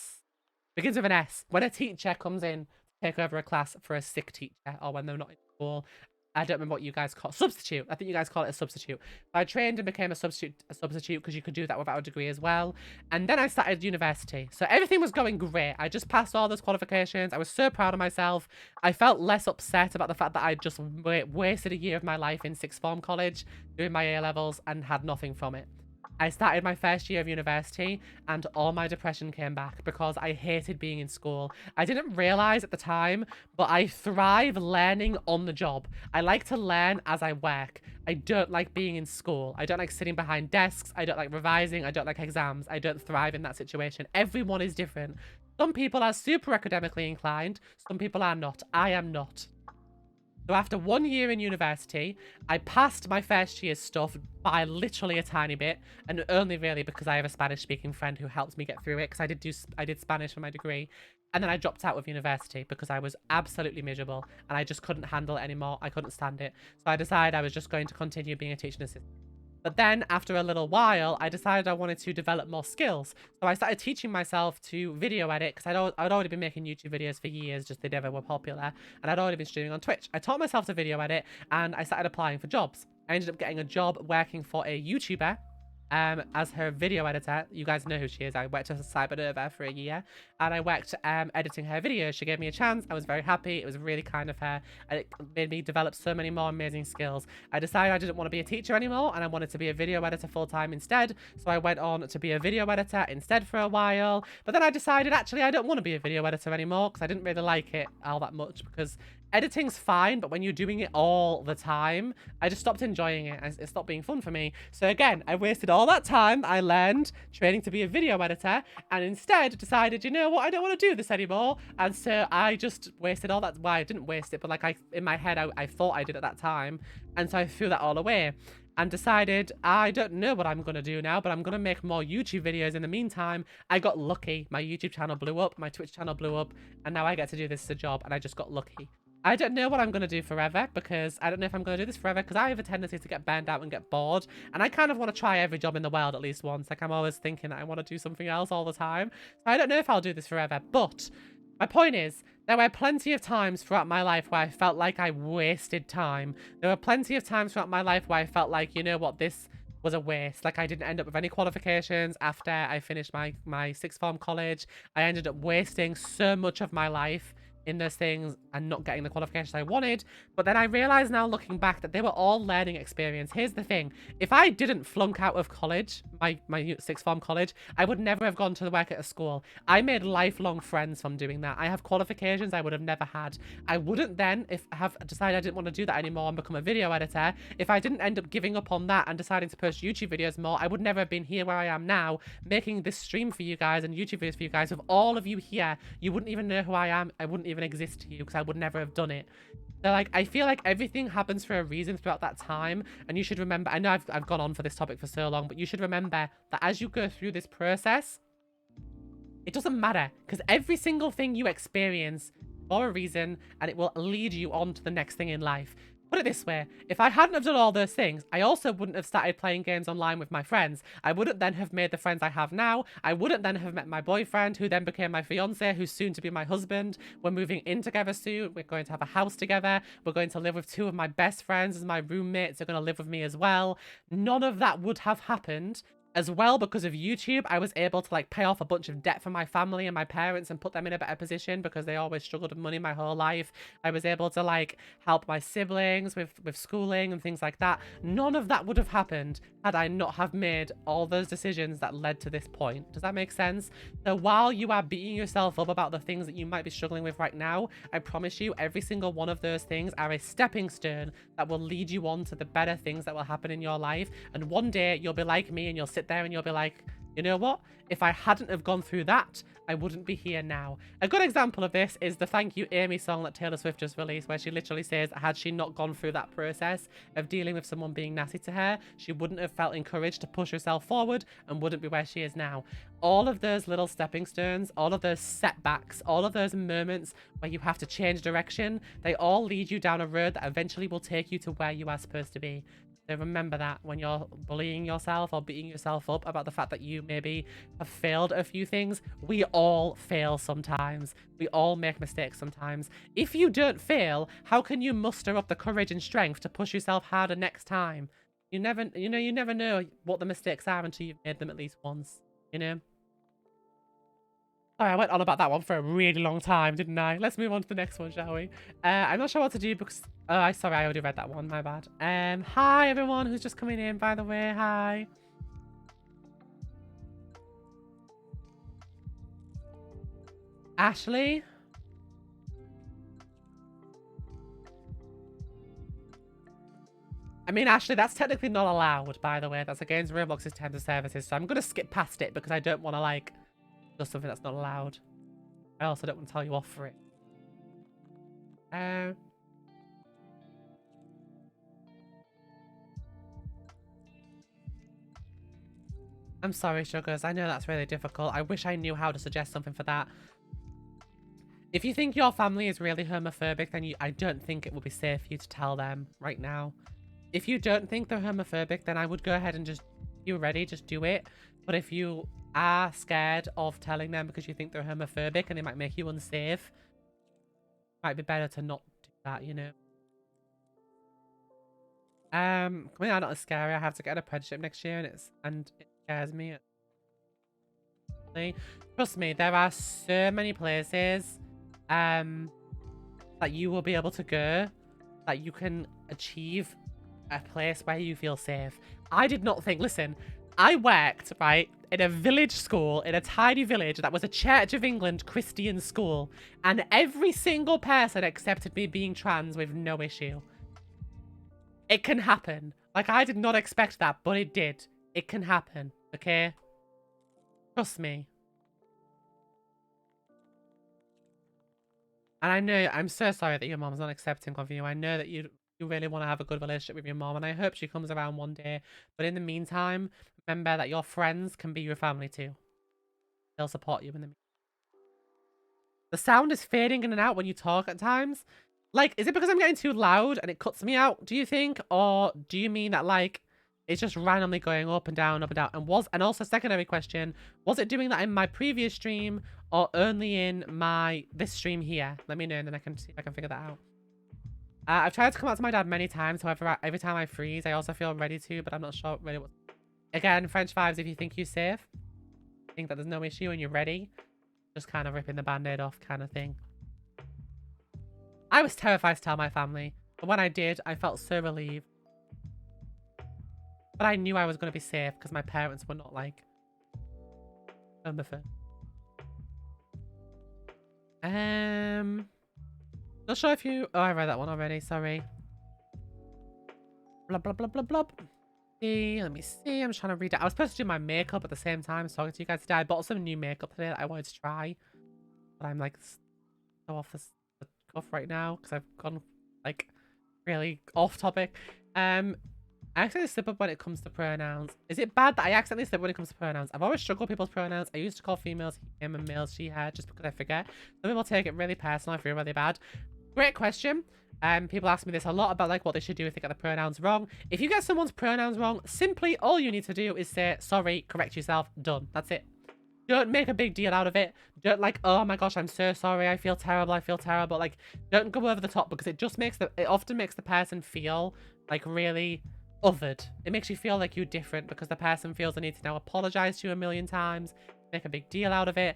Begins with an S. When a teacher comes in to take over a class for a sick teacher, or when they're not in school. I don't remember what you guys call substitute. I think you guys call it a substitute. I trained and became a substitute because you could do that without a degree as well. And then I started university. So everything was going great. I just passed all those qualifications. I was so proud of myself. I felt less upset about the fact that I just wasted a year of my life in sixth form college doing my A levels and had nothing from it. I started my first year of university and all my depression came back because I hated being in school. I didn't realize at the time, but I thrive learning on the job. I like to learn as I work. I don't like being in school. I don't like sitting behind desks. I don't like revising. I don't like exams. I don't thrive in that situation. Everyone is different. Some people are super academically inclined. Some people are not. I am not. So after 1 year in university, I passed my first year's stuff by literally a tiny bit, and only really because I have a Spanish-speaking friend who helped me get through it, because I did Spanish for my degree, and then I dropped out of university because I was absolutely miserable, and I just couldn't handle it anymore. I couldn't stand it. So I decided I was just going to continue being a teaching assistant. But then, after a little while, I decided I wanted to develop more skills. So I started teaching myself to video edit, because I'd already been making YouTube videos for years, just they never were popular. And I'd already been streaming on Twitch. I taught myself to video edit, and I started applying for jobs. I ended up getting a job working for a YouTuber as her video editor. You guys know who she is. I worked as a Cybernova for a year, and I worked editing her videos. She gave me a chance. I was very happy. It was really kind of her, and it made me develop so many more amazing skills. I decided I didn't want to be a teacher anymore, and I wanted to be a video editor full-time instead, so I went on to be a video editor instead for a while. But then I decided, actually, I don't want to be a video editor anymore, because I didn't really like it all that much, because editing's fine, but when you're doing it all the time, I just stopped enjoying it. It stopped being fun for me. So again, I wasted all that time I learned training to be a video editor, and instead decided, you know what, I don't want to do this anymore. And so I just wasted all that. Well, I didn't waste it, but like in my head, I thought I did at that time. And so I threw that all away and decided I don't know what I'm going to do now, but I'm going to make more YouTube videos in the meantime. I got lucky. My YouTube channel blew up, my Twitch channel blew up, and now I get to do this as a job, and I just got lucky. I don't know what I'm going to do forever, because I don't know if I'm going to do this forever, because I have a tendency to get burned out and get bored, and I kind of want to try every job in the world at least once. Like, I'm always thinking that I want to do something else all the time. So I don't know if I'll do this forever, but my point is, there were plenty of times throughout my life where I felt like I wasted time. There were plenty of times throughout my life where I felt like, you know what, this was a waste. Like, I didn't end up with any qualifications after I finished my sixth form college. I ended up wasting so much of my life in those things and not getting the qualifications I wanted. But then I realize now, looking back, that they were all learning experience. Here's the thing. If I didn't flunk out of college, my sixth form college, I would never have gone to work at a school. I made lifelong friends from doing that. I have qualifications I would have never had. I wouldn't then, if I have decided I didn't want to do that anymore and become a video editor, if I didn't end up giving up on that and deciding to post YouTube videos more, I would never have been here where I am now, making this stream for you guys and YouTube videos for you guys. With all of you here, you wouldn't even know who I am. I wouldn't even exist to you, because I would never have done it. So, like, I feel like everything happens for a reason throughout that time, and you should remember, I know I've gone on for this topic for so long, but you should remember that as you go through this process, it doesn't matter, because every single thing you experience for a reason, and it will lead you on to the next thing in life. Put it this way, if I hadn't have done all those things, I also wouldn't have started playing games online with my friends. I wouldn't then have made the friends I have now. I wouldn't then have met my boyfriend, who then became my fiance, who's soon to be my husband. We're moving in together soon. We're going to have a house together. We're going to live with two of my best friends as my roommates. They're going to live with me as well. None of that would have happened. As well, because of YouTube, I was able to, like, pay off a bunch of debt for my family and my parents and put them in a better position, because they always struggled with money my whole life. I was able to, like, help my siblings with schooling and things like that. None of that would have happened had I not have made all those decisions that led to this point. Does that make sense? So while you are beating yourself up about the things that you might be struggling with right now, I promise you, every single one of those things are a stepping stone that will lead you on to the better things that will happen in your life. And one day you'll be like me, and you'll sit there and you'll be like, you know what? If I hadn't have gone through that, I wouldn't be here now. A good example of this is the Thank You Amy song that Taylor Swift just released, where she literally says, had she not gone through that process of dealing with someone being nasty to her, she wouldn't have felt encouraged to push herself forward and wouldn't be where she is now. All of those little stepping stones, all of those setbacks, all of those moments where you have to change direction, they all lead you down a road that eventually will take you to where you are supposed to be. So remember that when you're bullying yourself or beating yourself up about the fact that you maybe have failed a few things. We all fail sometimes. We all make mistakes sometimes. If you don't fail, how can you muster up the courage and strength to push yourself harder next time? You never know what the mistakes are until you've made them at least once, you know? Sorry, I went on about that one for a really long time, didn't I? Let's move on to the next one, shall we? I'm not sure what to do because... Oh, sorry, I already read that one. My bad. Hi, everyone who's just coming in, by the way. Hi. Ashley? I mean, Ashley, that's technically not allowed, by the way. That's against Roblox's terms of services, so I'm going to skip past it because I don't want to, like... just something that's not allowed. I also don't want to tell you off for it. I'm sorry, sugars. I know that's really difficult. I wish I knew how to suggest something for that. If you think your family is really homophobic, then I don't think it would be safe for you to tell them right now. If you don't think they're homophobic, then I would go ahead and just, if you're ready, just do it. But if you are scared of telling them because you think they're homophobic and it might make you unsafe, it might be better to not do that, you know. Coming out not as scary. I have to get an apprenticeship next year, and it scares me. Trust me, there are so many places, that you will be able to go, that you can achieve a place where you feel safe. I did not think. Listen, I worked right in a village school in a tiny village that was a Church of England Christian school, and every single person accepted me being trans with no issue. It can happen. Like, I did not expect that, but it did. It can happen, okay? Trust me. And I know, I'm so sorry that your mom's not accepting of you. I know that you really want to have a good relationship with your mom, and I hope she comes around one day. But in the meantime, remember that your friends can be your family too. They'll support you in the meantime. The sound is fading in and out when you talk at times. Like, is it because I'm getting too loud and it cuts me out, do you think? Or do you mean that, like, it's just randomly going up and down, up and down? And also, secondary question, was it doing that in my previous stream or only in this stream here? Let me know, and then I can see if I can figure that out. I've tried to come out to my dad many times. However, every time I freeze, I also feel ready to, but I'm not sure really what. Again, French vibes, if you think you're safe, think that there's no issue and you're ready, just kind of ripping the band-aid off kind of thing. I was terrified to tell my family, but when I did, I felt so relieved. But I knew I was going to be safe because my parents were not, like, homophobe. Not sure if you... Oh, I read that one already. Sorry. Blah, blah, blah, blah, blah. Let me see. I'm just trying to read it. I was supposed to do my makeup at the same time as talking to you guys today. I bought some new makeup today that I wanted to try. But I'm, like, so off the cuff right now because I've gone, like, really off topic. I accidentally slip up when it comes to pronouns. Is it bad that I accidentally slip when it comes to pronouns? I've always struggled with people's pronouns. I used to call females him and males she, her, just because I forget. Some people take it really personal. I feel really bad. Great question. People ask me this a lot about, like, what they should do if they get the pronouns wrong. If you get someone's pronouns wrong, simply all you need to do is say, sorry, correct yourself, done. That's it. Don't make a big deal out of it. Don't, like, oh my gosh, I'm so sorry, I feel terrible, I feel terrible. Like, don't go over the top because it just makes it often makes the person feel, like, really othered. It makes you feel like you're different because the person feels the need to now apologize to you a million times, make a big deal out of it.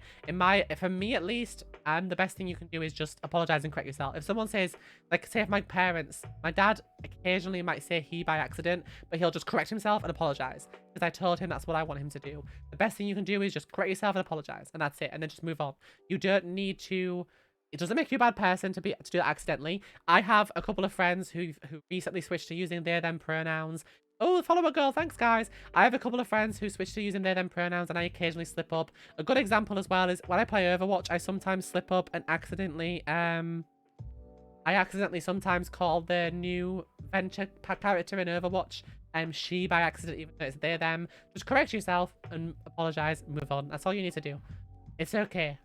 For me at least, the best thing you can do is just apologize and correct yourself. If someone says, like, say if my dad occasionally might say he by accident, but he'll just correct himself and apologize because I told him that's what I want him to do. The best thing you can do is just correct yourself and apologize, and that's it, and then just move on. You don't need to... It doesn't make you a bad person to do that accidentally. I have a couple of friends who recently switched to using they, them pronouns. Oh, follow a girl. Thanks, guys. I have a couple of friends who switched to using they, them pronouns, and I occasionally slip up. A good example as well is when I play Overwatch, I sometimes slip up and accidentally, sometimes call the new Venture character in Overwatch, she by accident, even though it's they, them. Just correct yourself and apologize and move on. That's all you need to do. It's okay.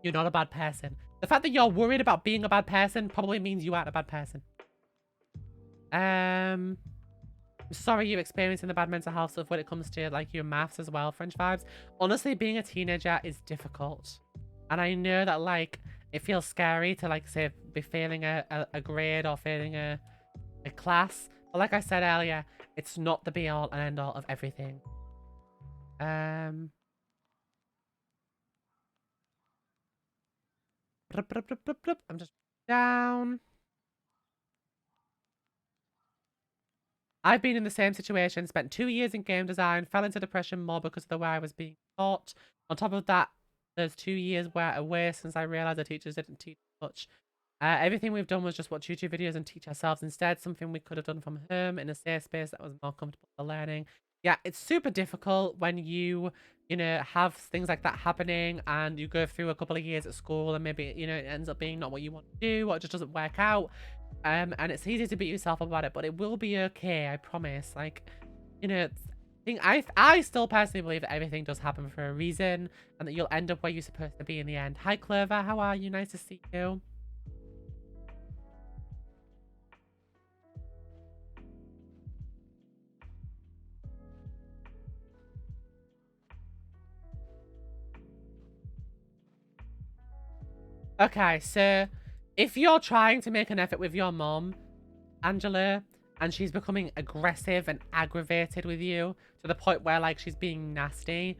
You're not a bad person. The fact that you're worried about being a bad person probably means you aren't a bad person. I'm sorry you're experiencing the bad mental health stuff when it comes to, like, your maths as well, French vibes. Honestly, being a teenager is difficult. And I know that, like, it feels scary to, like, say, be failing a grade or failing a class. But like I said earlier, it's not the be-all and end-all of everything. I'm just down. I've been in the same situation, spent 2 years in game design, fell into depression more because of the way I was being taught. On top of that, there's 2 years were away since I realized the teachers didn't teach much. Everything we've done was just watch YouTube videos and teach ourselves instead, something we could have done from home in a safe space that was more comfortable for learning. Yeah, it's super difficult when you know, have things like that happening and you go through a couple of years at school and maybe, you know, it ends up being not what you want to do or it just doesn't work out. And it's easy to beat yourself up about it, but it will be okay, I promise. Like, you know, I still personally believe that everything does happen for a reason and that you'll end up where you're supposed to be in the end. Hi, Clover. How are you? Nice to see you. Okay, so if you're trying to make an effort with your mom, Angela, and she's becoming aggressive and aggravated with you to the point where like she's being nasty.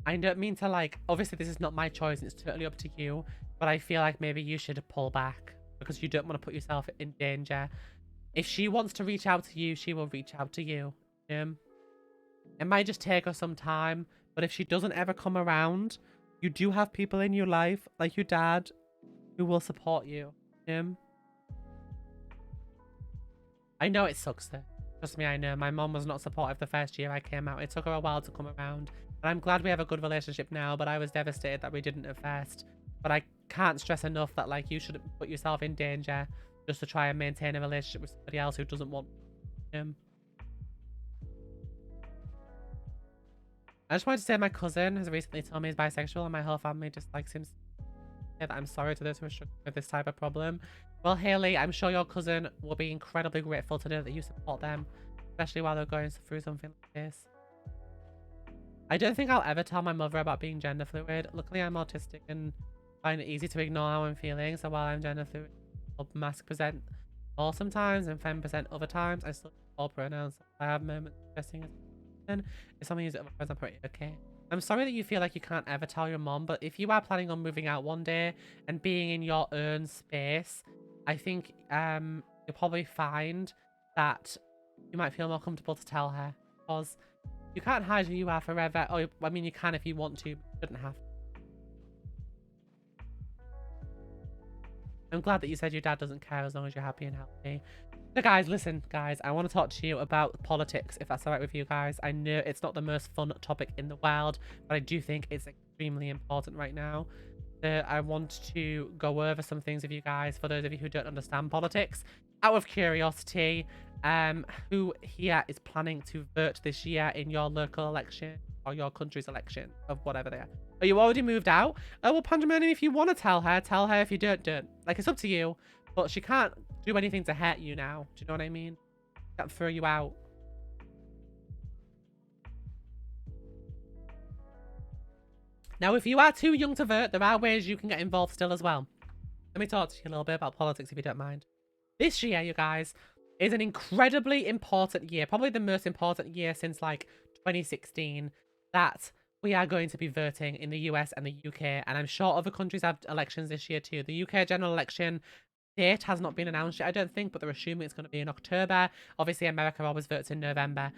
I don't mean to like, obviously this is not my choice and it's totally up to you, but I feel like maybe you should pull back because you don't want to put yourself in danger. If she wants to reach out to you, she will reach out to you. It might just take her some time, but if she doesn't ever come around, you do have people in your life, like your dad, who will support you. I know it sucks though. Trust me, I know. My mom was not supportive the first year I came out. It took her a while to come around. And I'm glad we have a good relationship now, but I was devastated that we didn't at first. But I can't stress enough that like you shouldn't put yourself in danger just to try and maintain a relationship with somebody else who doesn't want him. I just wanted to say my cousin has recently told me he's bisexual and my whole family just like seems to say that I'm sorry to those who are struggling with this type of problem. Well, Haley, I'm sure your cousin will be incredibly grateful to know that you support them, especially while they're going through something like this. I don't think I'll ever tell my mother about being gender fluid. Luckily, I'm autistic and find it easy to ignore how I'm feeling. So while I'm gender fluid, I'll masc% all sometimes and femme% other times. I still use all pronouns. I have moments suggesting if someone uses other words, I'm pretty okay. I'm sorry that you feel like you can't ever tell your mom, but if you are planning on moving out one day and being in your own space, I think you'll probably find that you might feel more comfortable to tell her, because you can't hide who you are forever. Oh, I mean, you can if you want to, but you shouldn't have to. I'm glad that you said your dad doesn't care as long as you're happy and healthy. So guys, listen, guys, I want to talk to you about politics, if that's all right with you guys. I know it's not the most fun topic in the world, but I do think it's extremely important right now. I want to go over some things with you guys, for those of you who don't understand politics. Out of curiosity, who here is planning to vote this year in your local election or your country's election of whatever they are? Are you already moved out? Oh, well, Pandemonium, if you want to tell her. If you don't. Like, it's up to you. But she can't do anything to hurt you now. Do you know what I mean? Can't throw you out. Now, if you are too young to vote, there are ways you can get involved still as well. Let me talk to you a little bit about politics if you don't mind. This year, you guys, is an incredibly important year. Probably the most important year since, like, 2016 that we are going to be voting in the US and the UK. And I'm sure other countries have elections this year too. The UK general election date has not been announced yet, I don't think, but they're assuming it's going to be in October. Obviously, America always votes in November.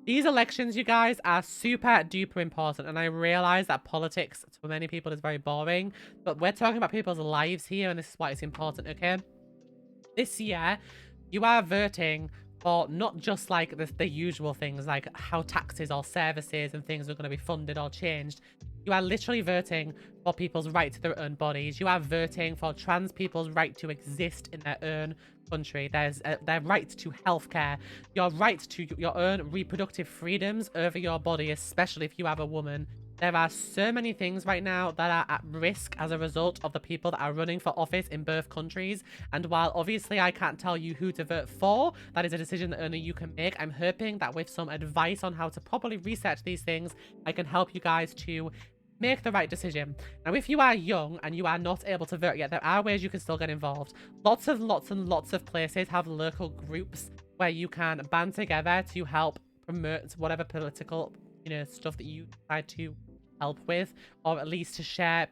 These elections, you guys, are super duper important, and I realize that politics to many people is very boring, but we're talking about people's lives here, and this is why it's important, okay? This year, you are voting for not just like the usual things like how taxes or services and things are going to be funded or changed. You are literally voting for people's right to their own bodies. You are voting for trans people's right to exist in their own country. There's their right to healthcare, your right to your own reproductive freedoms over your body, especially if you have a woman. There are so many things right now that are at risk as a result of the people that are running for office in both countries. And while obviously I can't tell you who to vote for, that is a decision that only you can make. I'm hoping that with some advice on how to properly research these things, I can help you guys to make the right decision. Now, if you are young and you are not able to vote yet, there are ways you can still get involved. Lots and lots of places have local groups where you can band together to help promote whatever political, stuff that you decide to help with, or at least to share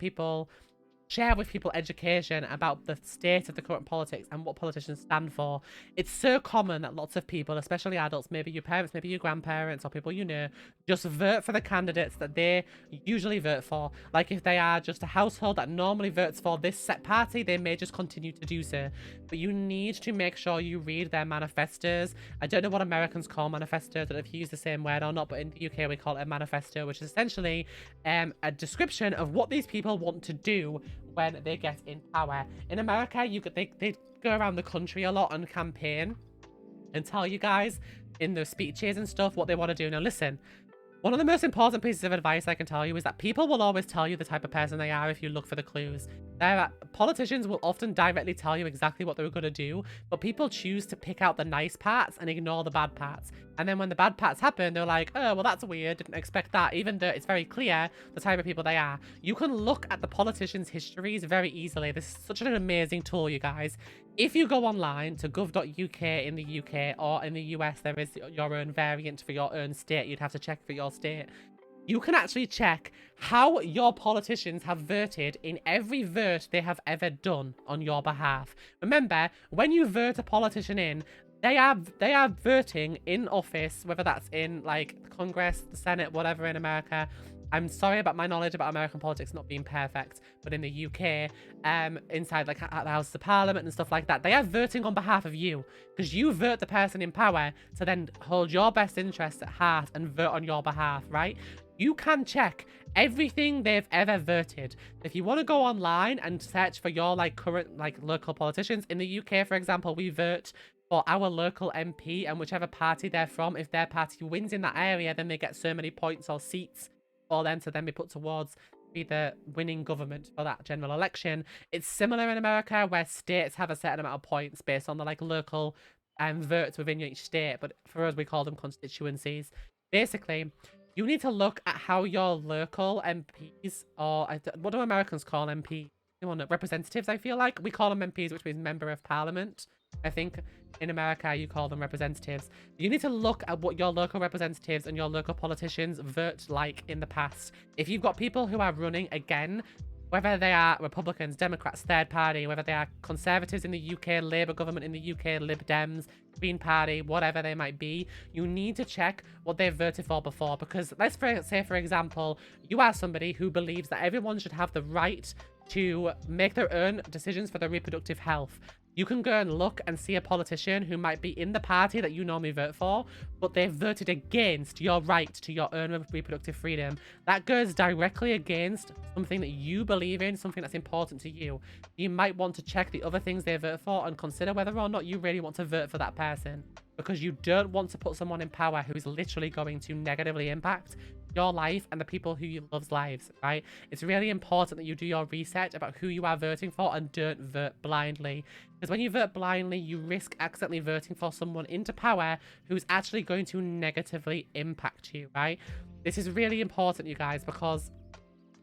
with people education about the state of the current politics and what politicians stand for. It's so common that lots of people, especially adults, maybe your parents, maybe your grandparents, or people just vote for the candidates that they usually vote for. Like if they are just a household that normally votes for this set party, they may just continue to do so. But you need to make sure you read their manifestos. I don't know what Americans call manifestos, I don't know if you use the same word or not, but in the UK we call it a manifesto, which is essentially a description of what these people want to do when they get in power. In America, they go around the country a lot on campaign and tell you guys in their speeches and stuff what they want to do. Now listen, one of the most important pieces of advice I can tell you is that people will always tell you the type of person they are if you look for the clues. Politicians will often directly tell you exactly what they're going to do, but people choose to pick out the nice parts and ignore the bad parts. And then when the bad parts happen, they're like, oh, well, that's weird, didn't expect that, even though it's very clear the type of people they are. You can look at the politicians' histories very easily. This is such an amazing tool, you guys. If you go online to gov.uk in the UK, or in the US, there is your own variant for your own state. You'd have to check for your state. You can actually check how your politicians have voted in every vote they have ever done on your behalf. Remember, when you vote a politician in, they are voting in office, whether that's in like Congress, the Senate, whatever in America. I'm sorry about my knowledge about American politics not being perfect, but in the UK, inside like at the House of Parliament and stuff like that, they are voting on behalf of you, because you vote the person in power to then hold your best interests at heart and vote on your behalf, right? You can check everything they've ever voted. If you want to go online and search for your like current like local politicians in the UK, for example, we vote for our local MP, and whichever party they're from, if their party wins in that area, then they get so many points or seats for them to then be put towards be the winning government for that general election. It's similar in America, where states have a certain amount of points based on the like local votes within each state, but for us we call them constituencies. Basically, you need to look at how your local MPs, or what do Americans call MP? Representatives, I feel like. We call them MPs, which means Member of Parliament. I think in America you call them representatives. You need to look at what your local representatives and your local politicians vote like in the past. If you've got people who are running again, whether they are Republicans, Democrats, Third Party, whether they are Conservatives in the UK, Labour government in the UK, Lib Dems, Green Party, whatever they might be, you need to check what they've voted for before. Because let's say, for example, you are somebody who believes that everyone should have the right to make their own decisions for their reproductive health. You can go and look and see a politician who might be in the party that you normally vote for, but they've voted against your right to your own reproductive freedom. That goes directly against something that you believe in, something that's important to you. You might want to check the other things they vote for and consider whether or not you really want to vote for that person, because you don't want to put someone in power who is literally going to negatively impact your life and the people who you love's lives, right? It's really important that you do your research about who you are voting for and don't vote blindly. Because when you vote blindly, you risk accidentally voting for someone into power who's actually going to negatively impact you, right? This is really important, you guys, because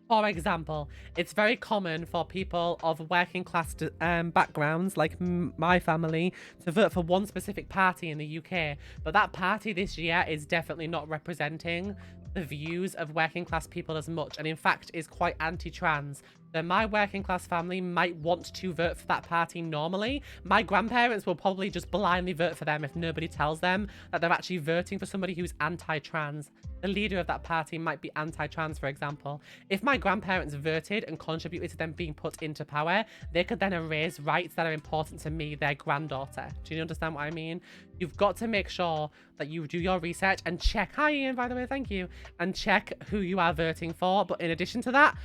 for example, it's very common for people of working class backgrounds, like my family, to vote for one specific party in the UK. But that party this year is definitely not representing the views of working class people as much, and in fact is quite anti-trans. So my working class family might want to vote for that party normally. My grandparents will probably just blindly vote for them if nobody tells them that they're actually voting for somebody who's anti-trans. The leader of that party might be anti-trans, for example. If my grandparents voted and contributed to them being put into power, they could then erase rights that are important to me, their granddaughter. Do you understand what I mean? You've got to make sure that you do your research and check. Hi, Ian, by the way, thank you. And check who you are voting for. But in addition to that,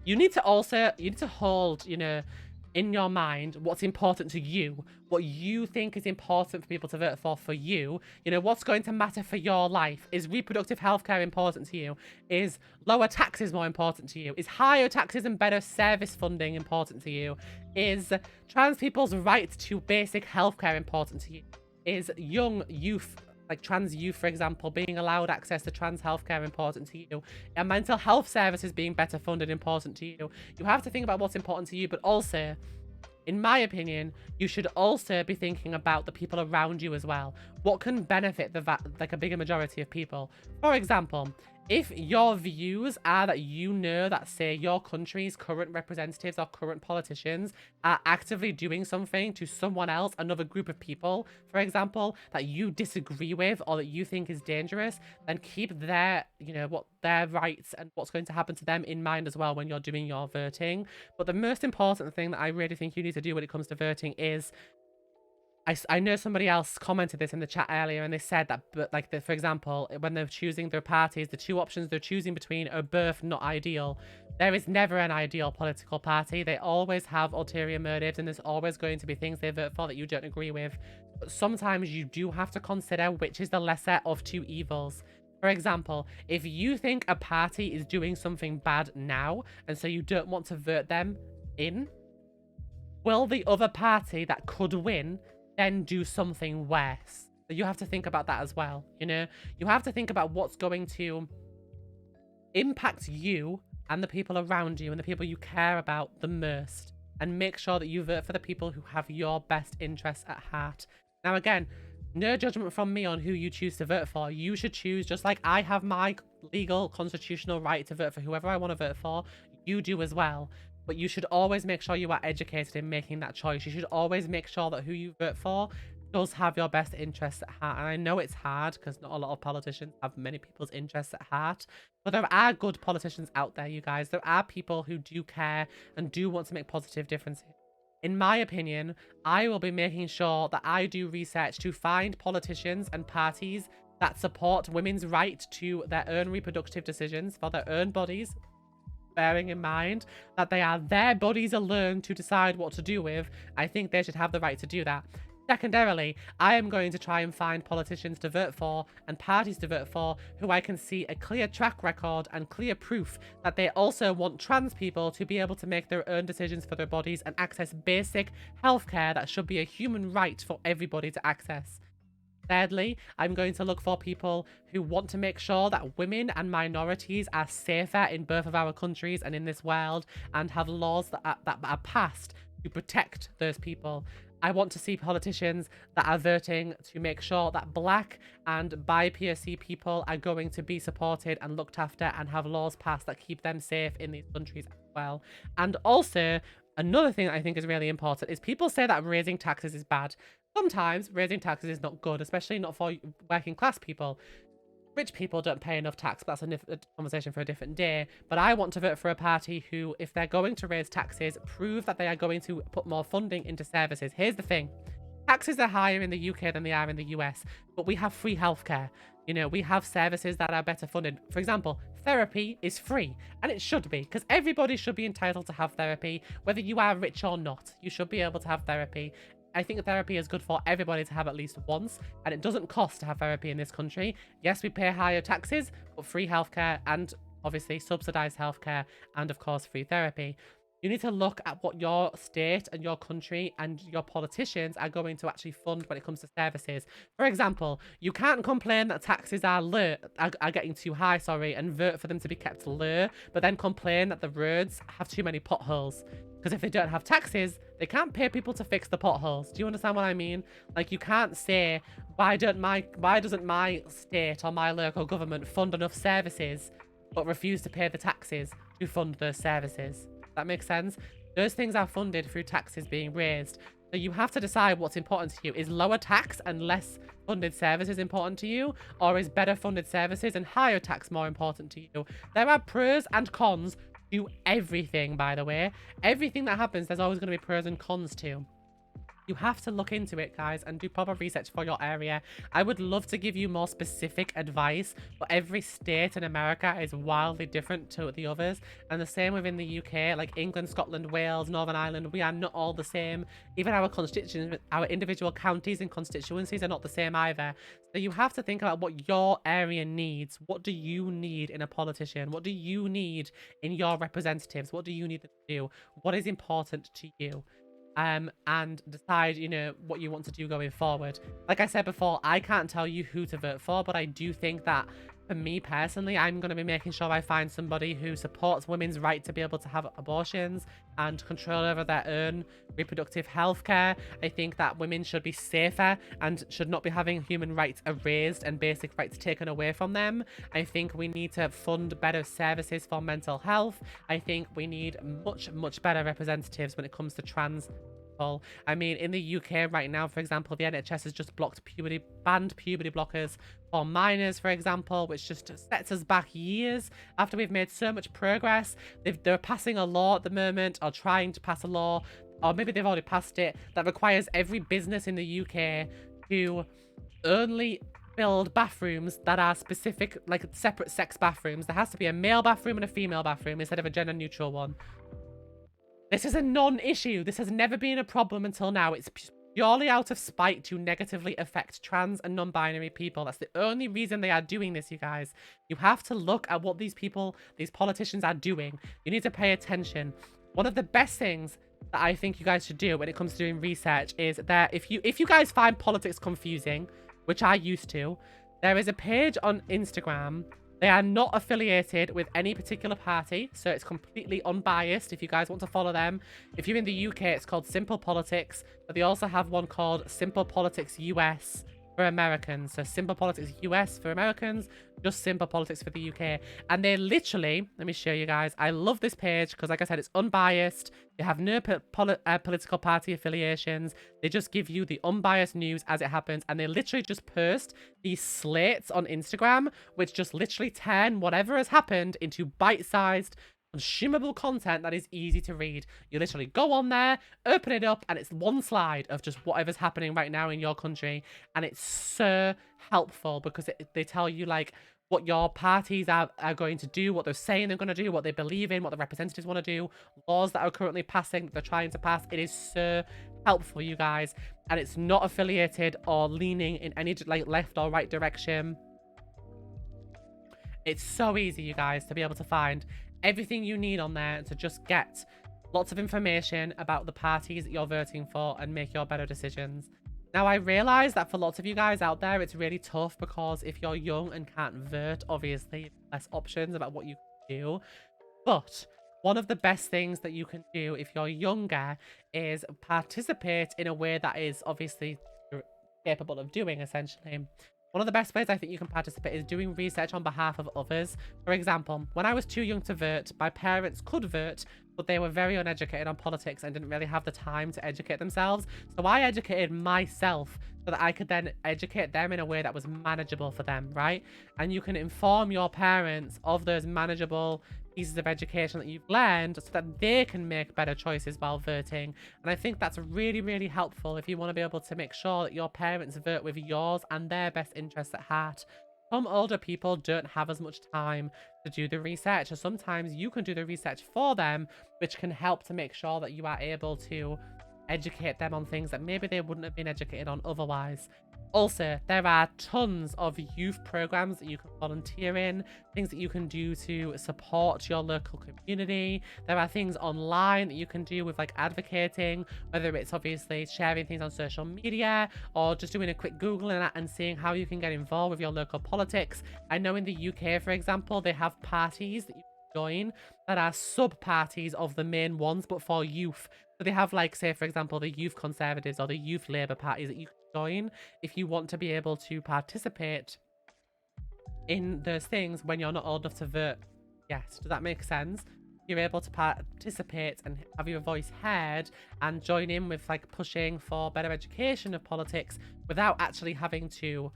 you need to hold, in your mind what's important to you, what you think is important for people to vote for you. What's going to matter for your life. Is reproductive healthcare important to you? Is lower taxes more important to you? Is higher taxes and better service funding important to you? Is trans people's right to basic healthcare important to you? Is young youth, like trans youth, for example, being allowed access to trans healthcare important to you? And mental health services being better funded important to you? You have to think about what's important to you, but also, in my opinion, you should also be thinking about the people around you as well. What can benefit a bigger majority of people? For example, if your views are that that, say, your country's current representatives or current politicians are actively doing something to someone else, another group of people, for example, that you disagree with or that you think is dangerous, then keep their rights and what's going to happen to them in mind as well when you're doing your voting. But the most important thing that I really think you need to do when it comes to voting is, I know somebody else commented this in the chat earlier, and they said that, for example, when they're choosing their parties, the two options they're choosing between are both not ideal. There is never an ideal political party. They always have ulterior motives, and there's always going to be things they vote for that you don't agree with. But sometimes you do have to consider which is the lesser of two evils. For example, if you think a party is doing something bad now, and so you don't want to vote them in, will the other party that could win then do something worse? So you have to think about that as well. You have to think about what's going to impact you and the people around you and the people you care about the most, and make sure that you vote for the people who have your best interests at heart. Now, again, no judgment from me on who you choose to vote for. You should choose, just like I have my legal constitutional right to vote for whoever I want to vote for, you do as well. But you should always make sure you are educated in making that choice. You should always make sure that who you vote for does have your best interests at heart. And I know it's hard because not a lot of politicians have many people's interests at heart. But there are good politicians out there, you guys. There are people who do care and do want to make positive differences. In my opinion, I will be making sure that I do research to find politicians and parties that support women's right to their own reproductive decisions for their own bodies, bearing in mind that they are their bodies alone to decide what to do with. I think they should have the right to do that. Secondarily, I am going to try and find politicians to vote for and parties to vote for who I can see a clear track record and clear proof that they also want trans people to be able to make their own decisions for their bodies and access basic healthcare that should be a human right for everybody to access. Thirdly, I'm going to look for people who want to make sure that women and minorities are safer in both of our countries and in this world, and have laws that are passed to protect those people. I want to see politicians that are voting to make sure that Black and BIPOC people are going to be supported and looked after and have laws passed that keep them safe in these countries as well. And also, another thing that I think is really important is people say that raising taxes is bad. Sometimes raising taxes is not good, especially not for working class people. Rich people don't pay enough tax, but that's a conversation for a different day. But I want to vote for a party who, if they're going to raise taxes, prove that they are going to put more funding into services. Here's the thing. Taxes are higher in the UK than they are in the US, but we have free healthcare. You know, we have services that are better funded. For example, therapy is free, and it should be, because everybody should be entitled to have therapy, whether you are rich or not. You should be able to have therapy. I think therapy is good for everybody to have at least once, and it doesn't cost to have therapy in this country. Yes, we pay higher taxes, but free healthcare and obviously subsidized healthcare and of course free therapy. You need to look at what your state and your country and your politicians are going to actually fund when it comes to services. For example, you can't complain that taxes are getting too high, and vote for them to be kept low, but then complain that the roads have too many potholes. Because if they don't have taxes, they can't pay people to fix the potholes. Do you understand what I mean? Like, you can't say, why doesn't my state or my local government fund enough services, but refuse to pay the taxes to fund those services? That makes sense? Those things are funded through taxes being raised. So you have to decide what's important to you. Is lower tax and less funded services important to you? Or is better funded services and higher tax more important to you? There are pros and cons to everything, by the way. Everything that happens, there's always going to be pros and cons to. You have to look into it, guys, and do proper research for your area. I would love to give you more specific advice, but every state in America is wildly different to the others. And the same within the UK, like England, Scotland, Wales, Northern Ireland, we are not all the same. Even our constituents, our individual counties and constituencies are not the same either. So you have to think about what your area needs. What do you need in a politician? What do you need in your representatives? What do you need them to do? What is important to you? And decide, you know, what you want to do going forward. Like I said before, I can't tell you who to vote for, but I do think that for me personally, I'm going to be making sure I find somebody who supports women's right to be able to have abortions and control over their own reproductive health care. I think that women should be safer and should not be having human rights erased and basic rights taken away from them. I think we need to fund better services for mental health. I think we need much better representatives when it comes to trans people. I mean, in the UK right now, for example, the NHS has just banned puberty blockers for minors, for example, which just sets us back years after we've made so much progress. They're passing a law at the moment, or trying to pass a law, or maybe they've already passed it, that requires every business in the UK to only build bathrooms that are specific, like separate sex bathrooms. There has to be a male bathroom and a female bathroom instead of a gender neutral one. This is a non-issue. This has never been a problem until now. It's purely out of spite to negatively affect trans and non-binary people. That's the only reason they are doing this, you guys. You have to look at what these politicians are doing. You need to pay attention. One of the best things that I think you guys should do when it comes to doing research is that if you guys find politics confusing, which I used to, there is a page on Instagram They are not affiliated with any particular party, so it's completely unbiased if you guys want to follow them. If you're in the UK, it's called Simple Politics, but they also have one called Simple Politics US for Americans. So Simple Politics US for Americans, just Simple Politics for the UK. And they literally, let me show you guys, I love this page because, like I said, it's unbiased. They have no political party affiliations. They just give you the unbiased news as it happens. And they literally just post these slates on Instagram, which just literally turn whatever has happened into bite-sized, consumable content that is easy to read. You literally go on there, open it up, and it's one slide of just whatever's happening right now in your country. And it's so helpful because they tell you, like, what your parties are going to do, what they're saying they're going to do, what they believe in, what the representatives want to do, laws that are currently passing, that they're trying to pass. It is so helpful, you guys. And it's not affiliated or leaning in any, like, left or right direction. It's so easy, you guys, to be able to find everything you need on there to just get lots of information about the parties that you're voting for and make your better decisions. Now, I realize that for lots of you guys out there, it's really tough because if you're young and can't vote, obviously, less options about what you can do. But one of the best things that you can do if you're younger is participate in a way that is obviously capable of doing, essentially. One of the best ways I think you can participate is doing research on behalf of others. For example, when I was too young to vote, my parents could vote, but they were very uneducated on politics and didn't really have the time to educate themselves. So I educated myself so that I could then educate them in a way that was manageable for them, right? And you can inform your parents of those manageable pieces of education that you've learned so that they can make better choices while voting. And I think that's really, really helpful if you want to be able to make sure that your parents vote with yours and their best interests at heart. Some older people don't have as much time to do the research, or sometimes you can do the research for them, which can help to make sure that you are able to educate them on things that maybe they wouldn't have been educated on otherwise. Also, there are tons of youth programs that you can volunteer in, things that you can do to support your local community. There are things online that you can do with, like, advocating, whether it's obviously sharing things on social media or just doing a quick Google and seeing how you can get involved with your local politics. I know in the UK, for example, they have parties that you can join that are sub-parties of the main ones, but for youth. So they have, like, say, for example, the Youth Conservatives or the Youth Labour parties that you can join if you want to be able to participate in those things when you're not old enough to vote. Yes, does that make sense? You're able to participate and have your voice heard and join in with, like, pushing for better education of politics without actually having to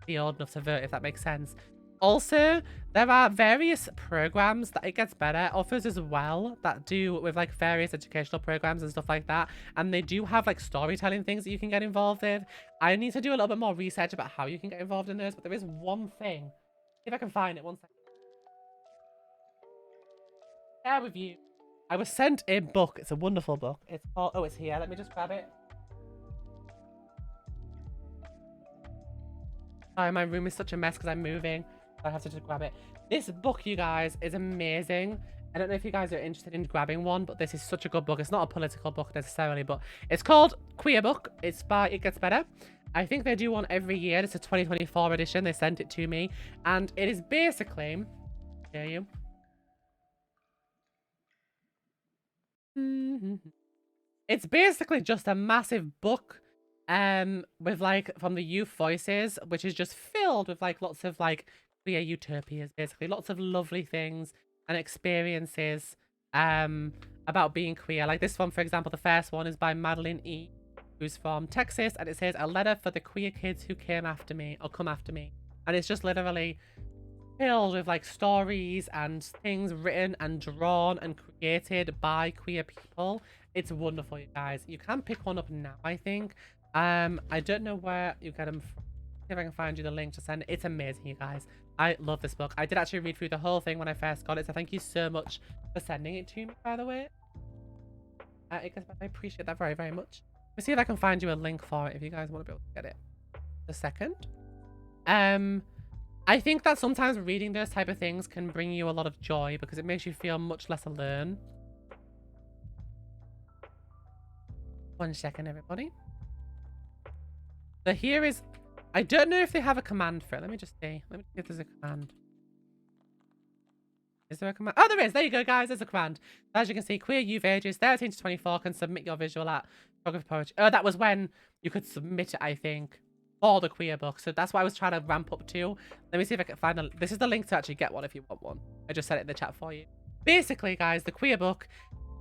be old enough to vote, if that makes sense. Also, there are various programs that It Gets Better offers as well that do with, like, various educational programs and stuff like that. And they do have, like, storytelling things that you can get involved in. I need to do a little bit more research about how you can get involved in those, but there is one thing. See if I can find it. One second. Share with you. I was sent a book. It's a wonderful book. It's called... Oh, it's here. Let me just grab it. Sorry, my room is such a mess because I'm moving. I have to just grab it. This book, you guys, is amazing. I don't know if you guys are interested in grabbing one, but this is such a good book. It's not a political book necessarily, but it's called Queer Book. It's by It Gets Better. I think they do one every year. It's a 2024 edition. They sent it to me. And it is basically... Hear you? It's basically just a massive book with, like, from the youth voices, which is just filled with, like, lots of, like, queer utopias, basically. Lots of lovely things and experiences about being queer. Like this one, for example, the first one is by Madeline E., who's from Texas, and it says, "A letter for the queer kids who came after me, or come after me." And it's just literally filled with, like, stories and things written and drawn and created by queer people. It's wonderful, you guys. You can pick one up now, I think. I don't know where you get them from. See if I can find you the link to send it. It's amazing, you guys. I love this book. I did actually read through the whole thing when I first got it, so thank you so much for sending it to me, by the way. I appreciate that very, very much. Let me see if I can find you a link for it if you guys want to be able to get it. A second. I think that sometimes reading those type of things can bring you a lot of joy because it makes you feel much less alone. One second, everybody. So here is... I don't know if they have a command for it. Let me just see. Let me see if there's a command. Is there a command? Oh, there is. There you go, guys. There's a command. As you can see, queer youth ages 13 to 24 can submit your visual at photography poetry. Oh, that was when you could submit it, I think, for the queer book. So that's what I was trying to ramp up to. Let me see if I can find a... This is the link to actually get one if you want one. I just said it in the chat for you. Basically, guys, the queer book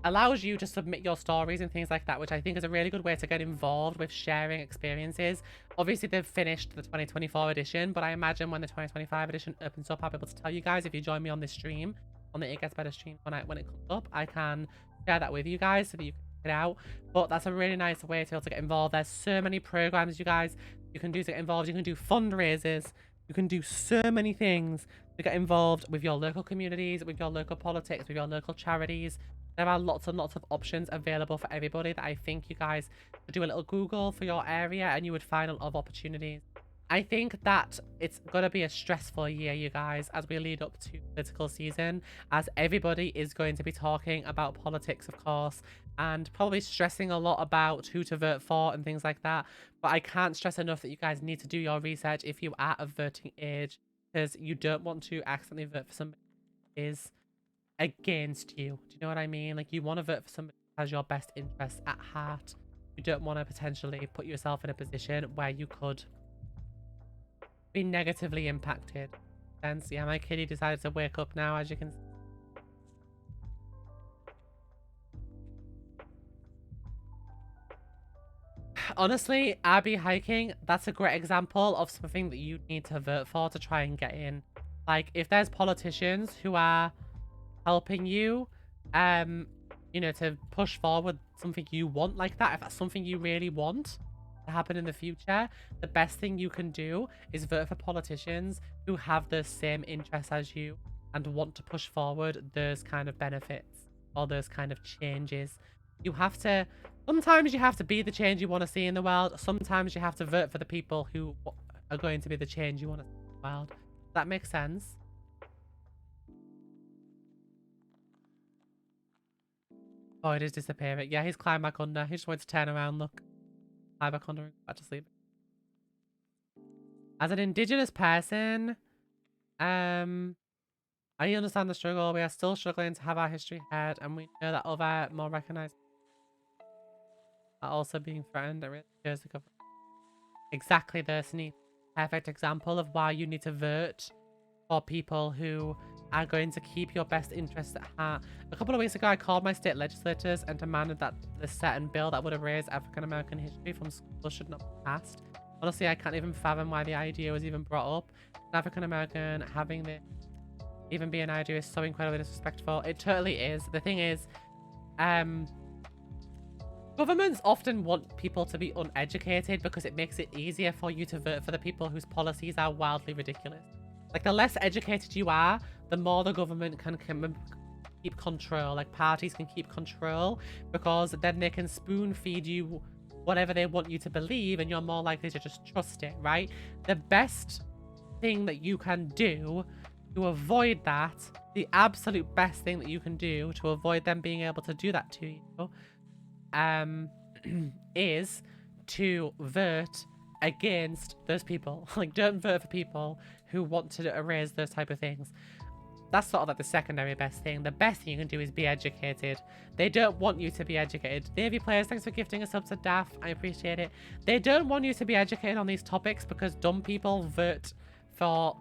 allows you to submit your stories and things like that, which I think is a really good way to get involved with sharing experiences. Obviously, they've finished the 2024 edition, but I imagine when the 2025 edition opens up, I'll be able to tell you guys if you join me on this stream, on the It Gets Better stream, when it comes up, I can share that with you guys so that you can check it out. But that's a really nice way to be able to get involved. There's so many programs, you guys, you can do to get involved. You can do fundraisers. You can do so many things to get involved with your local communities, with your local politics, with your local charities. There are lots and lots of options available for everybody that I think you guys could do a little Google for your area and you would find a lot of opportunities. I think that it's going to be a stressful year, you guys, as we lead up to political season, as everybody is going to be talking about politics, of course, and probably stressing a lot about who to vote for and things like that. But I can't stress enough that you guys need to do your research if you are of voting age, because you don't want to accidentally vote for somebody who is against you. Do you know what I mean? Like, you want to vote for somebody who has your best interests at heart. You don't want to potentially put yourself in a position where you could be negatively impacted. And yeah, my kitty decided to wake up now, as you can see. Honestly, Abby hiking, that's a great example of something that you need to vote for to try and get in. Like, if there's politicians who are helping you, you know, to push forward something you want like that, if that's something you really want to happen in the future, the best thing you can do is vote for politicians who have the same interests as you and want to push forward those kind of benefits or those kind of changes. You have to, sometimes you have to be the change you want to see in the world. Sometimes you have to vote for the people who are going to be the change you want to see in the world. Does that make sense? Oh, it is disappearing. Yeah, he's climbed back under. He just wanted to turn around, look. Climb back under and go back to sleep. As an indigenous person, I understand the struggle. We are still struggling to have our history heard, and we know that other more recognized are also being threatened. It really shows the government. Exactly, Thursney. Perfect example of why you need to vote for people who are going to keep your best interests at heart. A couple of weeks ago, I called my state legislators and demanded that the certain bill that would erase African-American history from school should not be passed. Honestly, I can't even fathom why the idea was even brought up. African-American having this even be an idea is so incredibly disrespectful. It totally is. The thing is, governments often want people to be uneducated because it makes it easier for you to vote for the people whose policies are wildly ridiculous. Like, the less educated you are, the more the government can keep control. Like, parties can keep control because then they can spoon feed you whatever they want you to believe and you're more likely to just trust it, right? The best thing that you can do to avoid that, the absolute best thing that you can do to avoid them being able to do that to you, is to vote against those people. Like, don't vote for people who want to erase those type of things. That's sort of like the secondary best thing. The best thing you can do is be educated. They don't want you to be educated. Navy players, thanks for gifting a sub to Daff. I appreciate it. They don't want you to be educated on these topics because dumb people vote for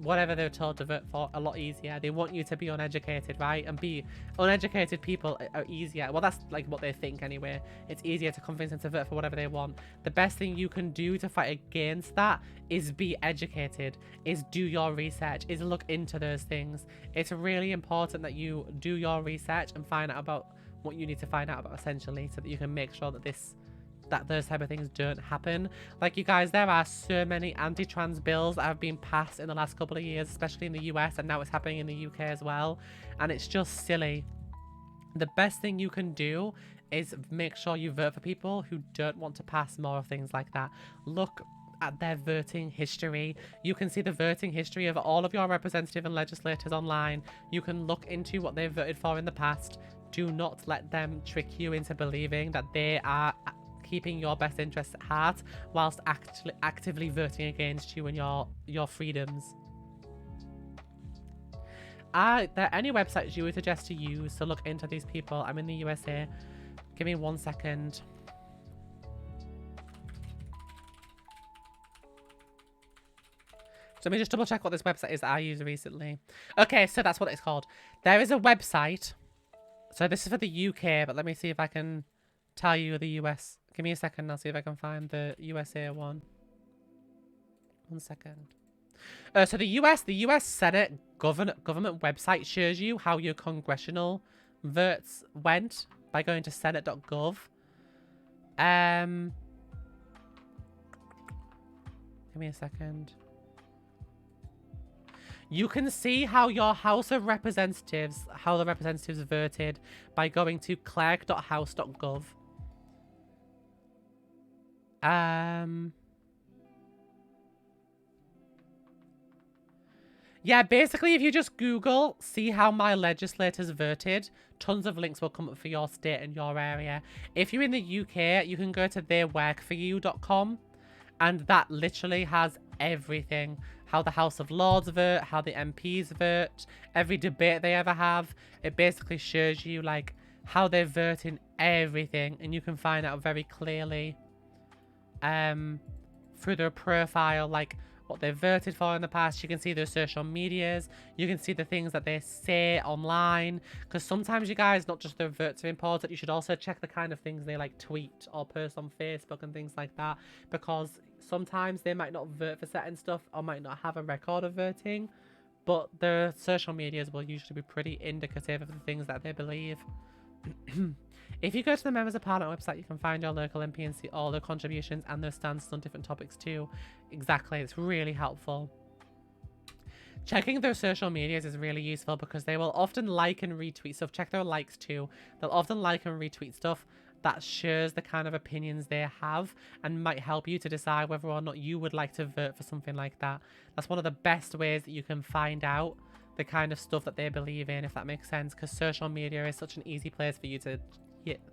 whatever they're told to vote for a lot easier. They want you to be uneducated, right? And be uneducated people are easier. Well, that's like what they think anyway. It's easier to convince them to vote for whatever they want. The best thing you can do to fight against that is be educated, is do your research, is look into those things. It's really important that you do your research and find out about what you need to find out about, essentially, so that you can make sure that those type of things don't happen. Like, you guys, there are so many anti-trans bills that have been passed in the last couple of years, especially in the US, and now it's happening in the UK as well, and it's just silly. The best thing you can do is make sure you vote for people who don't want to pass more of things like that. Look at their voting history. You can see the voting history of all of your representative and legislators online. You can look into what they've voted for in the past. Do not let them trick you into believing that they are keeping your best interests at heart whilst actively voting against you and your freedoms. there any websites you would suggest to use to look into these people? I'm in the USA. Give me 1 second. So let me just double check what this website is that I used recently. Okay, so that's what it's called. There is a website. So this is for the UK, but let me see if I can tell you the US. Give me a second. I'll see if I can find the USA one. 1 second. So the US Senate government website shows you how your congressional votes went by going to senate.gov. Give me a second. You can see how your House of Representatives, how the representatives voted by going to clerk.house.gov. Yeah, basically, if you just Google, see how my legislators voted, tons of links will come up for your state and your area. If you're in the UK, you can go to theyworkforyou.com, and that literally has everything. How the House of Lords vote, how the MPs vote, every debate they ever have. It basically shows you, like, how they vote in everything, and you can find out very clearly through their profile, like, what they've voted for in the past. You can see their social medias. You can see the things that they say online. Because sometimes, you guys, not just their votes are important. You should also check the kind of things they, like, tweet or post on Facebook and things like that. Because sometimes they might not vote for certain stuff or might not have a record of voting. But their social medias will usually be pretty indicative of the things that they believe. If you go to the Members of Parliament website, you can find your local MP and see all their contributions and their stances on different topics too. Exactly, it's really helpful. Checking their social medias is really useful because they will often like and retweet stuff. Check their likes too. They'll often like and retweet stuff that shows the kind of opinions they have and might help you to decide whether or not you would like to vote for something like that. That's one of the best ways that you can find out the kind of stuff that they believe in, if that makes sense, because social media is such an easy place for you to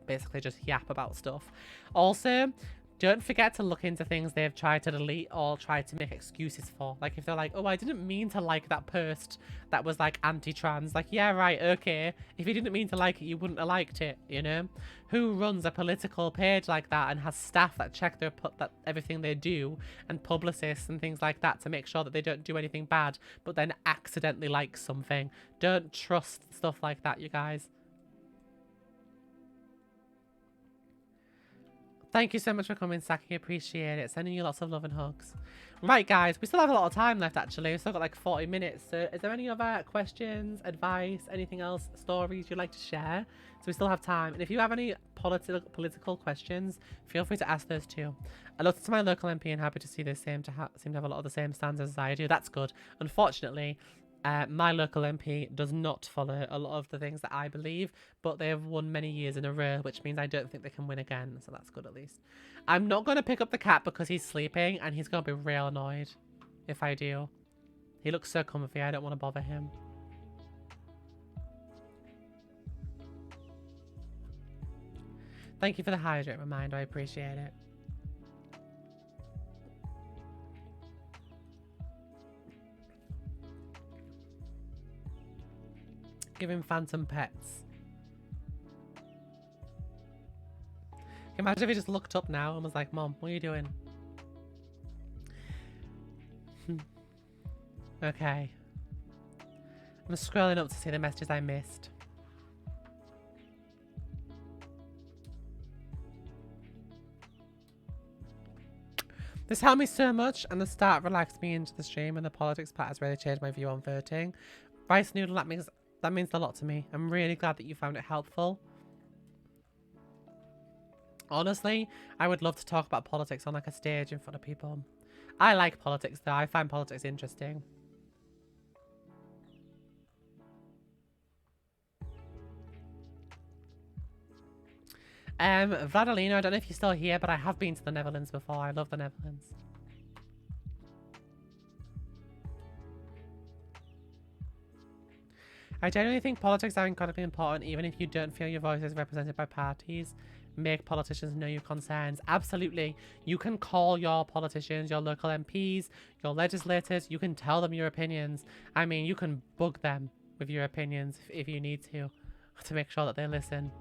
basically just yap about stuff. Also, don't forget to look into things they've tried to delete or tried to make excuses for. Like, if they're like, oh, I didn't mean to like that post that was, like, anti-trans. Like, yeah, right, okay. If you didn't mean to like it, you wouldn't have liked it, you know? Who runs a political page like that and has staff that check that everything they do, and publicists and things like that to make sure that they don't do anything bad, but then accidentally like something? Don't trust stuff like that, you guys. Thank you so much for coming, Saki. Appreciate it. Sending you lots of love and hugs. Right, guys. We still have a lot of time left, actually. We've still got like 40 minutes. So is there any other questions, advice, anything else, stories you'd like to share? So we still have time. And if you have any political questions, feel free to ask those too. I looked to my local MP and happy to see they seem to have a lot of the same standards as I do. That's good. Unfortunately, my local MP does not follow a lot of the things that I believe, but they have won many years in a row, which means I don't think they can win again, so that's good at least. I'm not going to pick up the cat because he's sleeping, and he's going to be real annoyed if I do. He looks so comfy, I don't want to bother him. Thank you for the hydrate reminder, I appreciate it. Give him phantom pets. Imagine if he just looked up now and was like, Mom, what are you doing? Okay. I'm scrolling up to see the messages I missed. This helped me so much, and the start relaxed me into the stream, and the politics part has really changed my view on voting. Rice Noodle, that means a lot to me. I'm really glad that you found it helpful. Honestly, I would love to talk about politics on like a stage in front of people. I like politics though. I find politics interesting. Vladilino, I don't know if you're still here, but I have been to the Netherlands before. I love the Netherlands. I genuinely think politics are incredibly important, even if you don't feel your voice is represented by parties. Make politicians know your concerns. Absolutely. You can call your politicians, your local MPs, your legislators. You can tell them your opinions. I mean, you can bug them. with your opinions if you need to make sure that they listen.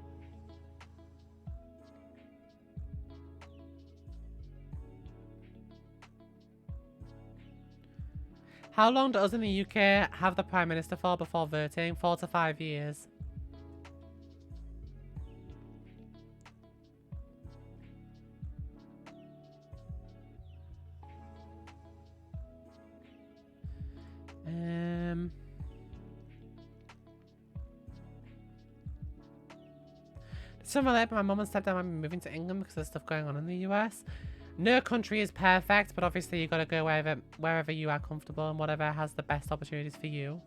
How long does in the UK have the Prime Minister for before voting? 4 to 5 years. Some relate, but my mum and stepdad might be moving to England because there's stuff going on in the US. No country is perfect, but obviously you got to go wherever you are comfortable and whatever has the best opportunities for you.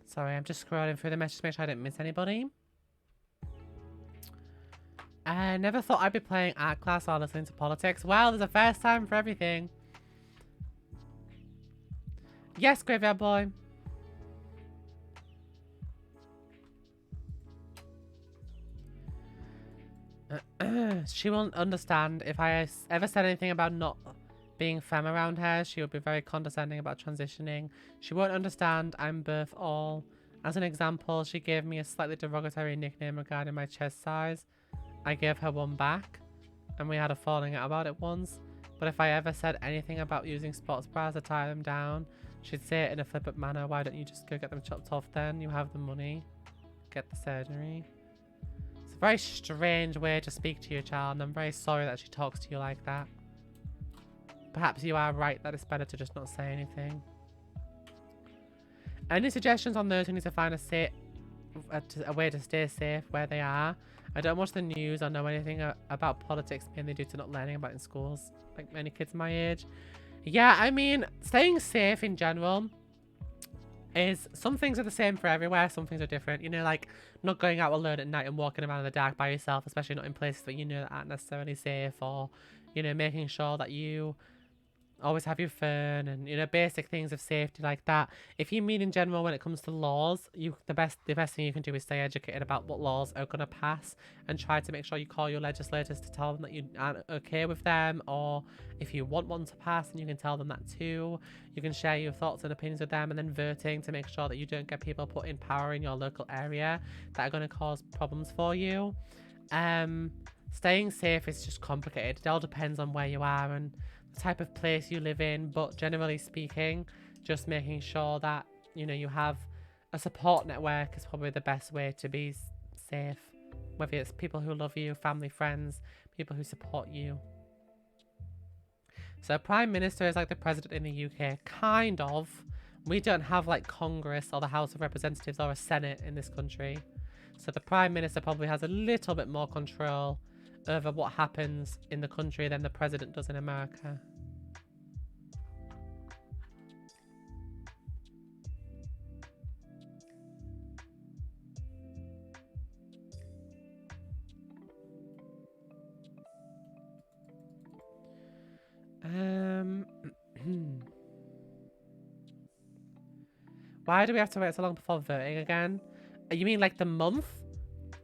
Sorry, I'm just scrolling through the messages to make sure I didn't miss anybody. I never thought I'd be playing art class or listening to politics. Well, there's a first time for everything. Yes, Graveyard Boy. She won't understand if I ever said anything about not being femme around her. She would be very condescending about transitioning. She won't understand I'm both all. As an example, she gave me a slightly derogatory nickname regarding my chest size. I gave her one back, and we had a falling out about it once. But if I ever said anything about using sports bras to tie them down, she'd say it in a flippant manner. Why don't you just go get them chopped off then? You have the money. Get the surgery. It's a very strange way to speak to your child, and I'm very sorry that she talks to you like that. Perhaps you are right that it's better to just not say anything. Any suggestions on those who need to find a way to stay safe where they are? I don't watch the news or know anything about politics, mainly due to not learning about it in schools, like many kids my age. Yeah, I mean, staying safe in general is, some things are the same for everywhere, some things are different. You know, like not going out alone at night and walking around in the dark by yourself, especially not in places that you know that aren't necessarily safe, or, you know, making sure that you always have your phone and, you know, basic things of safety like that. If you mean in general when it comes to laws, the best thing you can do is stay educated about what laws are going to pass and try to make sure you call your legislators to tell them that you aren't okay with them, or if you want one to pass, then you can tell them that too. You can share your thoughts and opinions with them, and then voting to make sure that you don't get people put in power in your local area that are going to cause problems for you. Staying safe is just complicated. It all depends on where you are and type of place you live in, but generally speaking, just making sure that, you know, you have a support network is probably the best way to be safe, whether it's people who love you, family, friends, people who support you. So Prime Minister is like the president in the UK, kind of. We don't have like Congress or the House of Representatives or a Senate in this country, so the Prime Minister probably has a little bit more control over what happens in the country than the president does in America. Why do we have to wait so long before voting again? You mean like the month?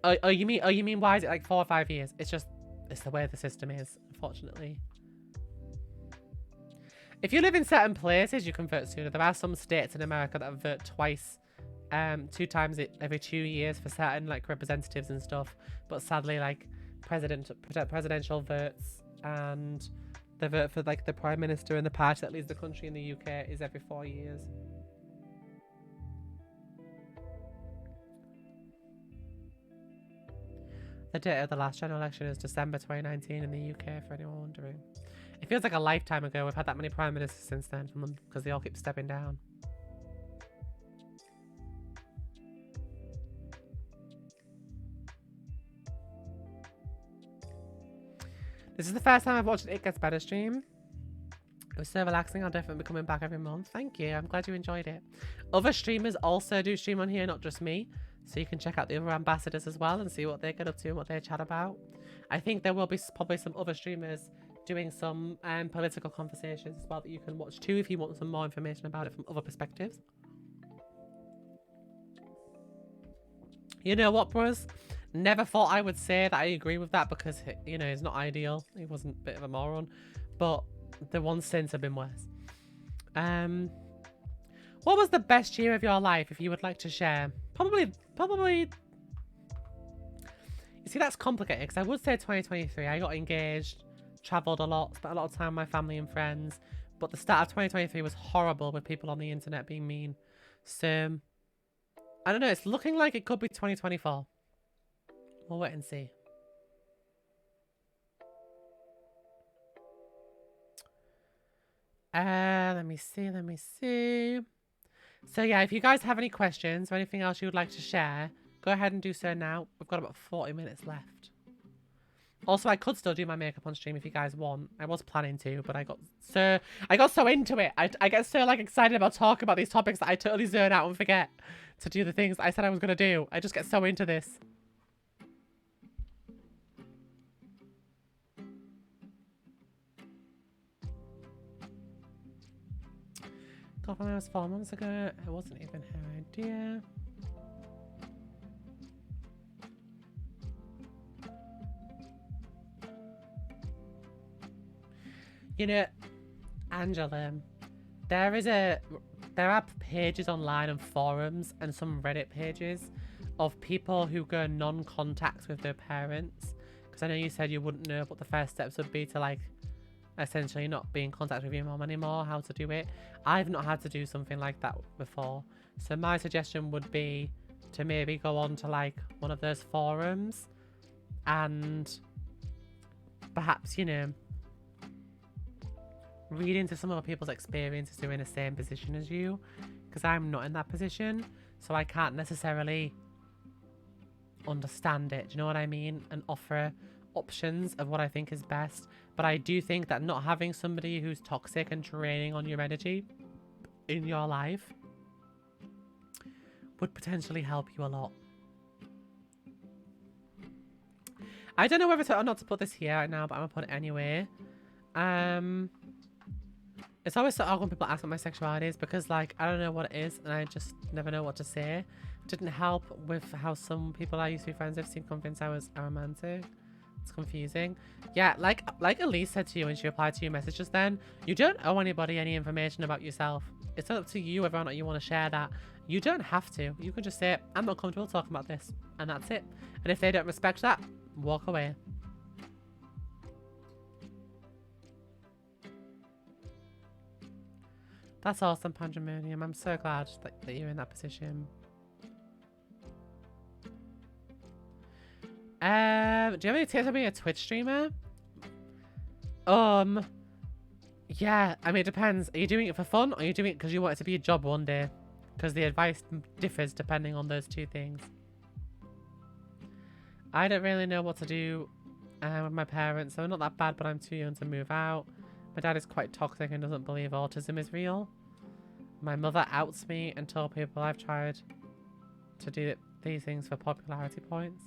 Oh, you mean why is it like 4 or 5 years? It's the way the system is, unfortunately. If you live in certain places, you can vote sooner. There are some states in America that vote twice, 2 times every 2 years for certain like representatives and stuff. But sadly, like presidential votes and the vote for like the Prime Minister and the party that leads the country in the UK is every 4 years. The date of the last general election is December 2019 in the UK, for anyone wondering. It feels like a lifetime ago. We've had that many prime ministers since then, because they all keep stepping down. This is the first time I've watched an It Gets Better stream. It was so relaxing. I'll definitely be coming back every month. Thank you. I'm glad you enjoyed it. Other streamers also do stream on here, not just me. So you can check out the other ambassadors as well and see what they get up to and what they chat about. I think there will be probably some other streamers doing some political conversations as well that you can watch too if you want some more information about it from other perspectives. You know what, bros? Never thought I would say that I agree with that because, you know, it's not ideal. He wasn't a bit of a moron. But the ones since have been worse. What was the best year of your life, if you would like to share? Probably... You see, that's complicated because I would say 2023. I got engaged, travelled a lot, spent a lot of time with my family and friends. But the start of 2023 was horrible with people on the internet being mean. So... I don't know, it's looking like it could be 2024. We'll wait and see. Let me see. So yeah, if you guys have any questions or anything else you would like to share, go ahead and do so now. We've got about 40 minutes left. Also, I could still do my makeup on stream if you guys want. I was planning to, but I got so into it. I get so like excited about talking about these topics that I totally zone out and forget to do the things I said I was gonna do. I just get so into this. Got from house 4 months ago. It wasn't even her idea. You know, Angela, there are pages online and forums and some Reddit pages of people who go non-contact with their parents. Because I know you said you wouldn't know what the first steps would be to, like, essentially not be in contact with your mom anymore, how to do it. I've not had to do something like that before. So my suggestion would be to maybe go on to, like, one of those forums and perhaps, you know, read into some other people's experiences who are in the same position as you, because I'm not in that position, so I can't necessarily understand it, do you know what I mean, and offer options of what I think is best. But I do think that not having somebody who's toxic and draining on your energy in your life would potentially help you a lot. I don't know whether to or not to put this here right now, but I'm gonna put it anyway. It's always so awkward when people ask what my sexuality is because, like, I don't know what it is and I just never know what to say. Didn't help with how some people I used to be friends with seem convinced I was aromantic. It's confusing. Yeah, like Elise said to you when she replied to your messages then, you don't owe anybody any information about yourself. It's up to you whether or not you want to share that. You don't have to. You can just say, I'm not comfortable talking about this. And that's it. And if they don't respect that, walk away. That's awesome, Pandemonium. I'm so glad that you're in that position. Do you have any tips on being a Twitch streamer? Yeah, I mean, it depends. Are you doing it for fun or are you doing it because you want it to be a job one day? Because the advice differs depending on those two things. I don't really know what to do with my parents. They're not that bad, but I'm too young to move out. My dad is quite toxic and doesn't believe autism is real. My mother outs me and told people I've tried to do these things for popularity points.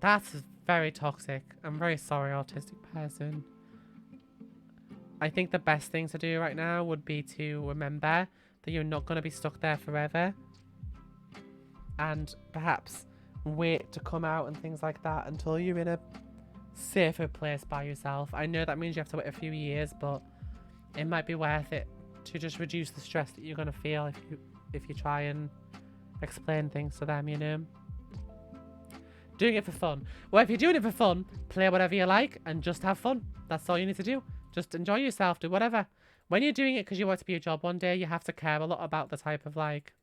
That's very toxic. I'm very sorry, autistic person. I think the best thing to do right now would be to remember that you're not going to be stuck there forever. And perhaps wait to come out and things like that until you're in a safer place by yourself. I know that means you have to wait a few years, but it might be worth it to just reduce the stress that you're going to feel if you try and explain things to them, you know. Doing it for fun. Well, if you're doing it for fun, play whatever you like and just have fun. That's all you need to do. Just enjoy yourself, do whatever. When you're doing it because you want it to be a job one day, you have to care a lot about the type of, like,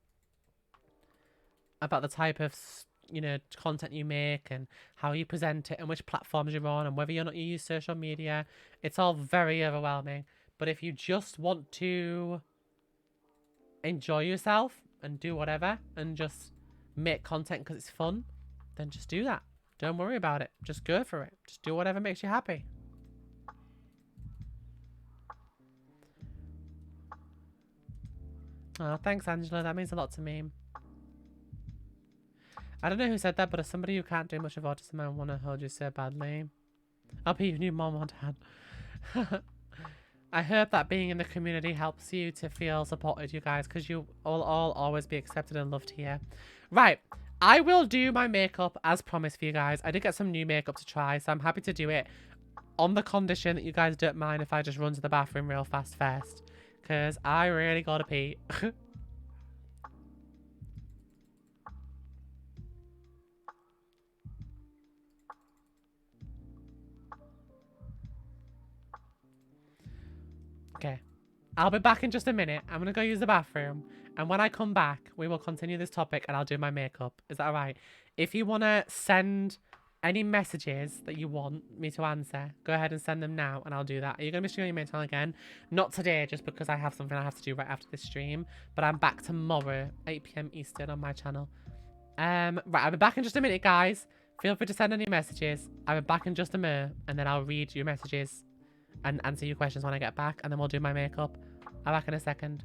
you know, content you make and how you present it and which platforms you're on and whether or not you use social media. It's all very overwhelming. But if you just want to enjoy yourself and do whatever and just make content because it's fun, then just do that. Don't worry about it. Just go for it. Just do whatever makes you happy. Oh, thanks, Angela. That means a lot to me. I don't know who said that, but as somebody who can't do much of autism, I want to hold you so badly. I'll be your new mom or dad. I hope that being in the community helps you to feel supported, you guys, because you will all always be accepted and loved here. Right. I will do my makeup as promised for you guys. I did get some new makeup to try, so I'm happy to do it on the condition that you guys don't mind if I just run to the bathroom real fast first. Because I really gotta pee. Okay. I'll be back in just a minute. I'm gonna go use the bathroom. And when I come back, we will continue this topic and I'll do my makeup. Is that alright? If you want to send any messages that you want me to answer, go ahead and send them now and I'll do that. Are you going to be streaming your main channel again? Not today, just because I have something I have to do right after this stream. But I'm back tomorrow, 8 PM Eastern on my channel. Right, I'll be back in just a minute, guys. Feel free to send any messages. I'll be back in just a minute and then I'll read your messages and answer your questions when I get back. And then we'll do my makeup. I'm back in a second.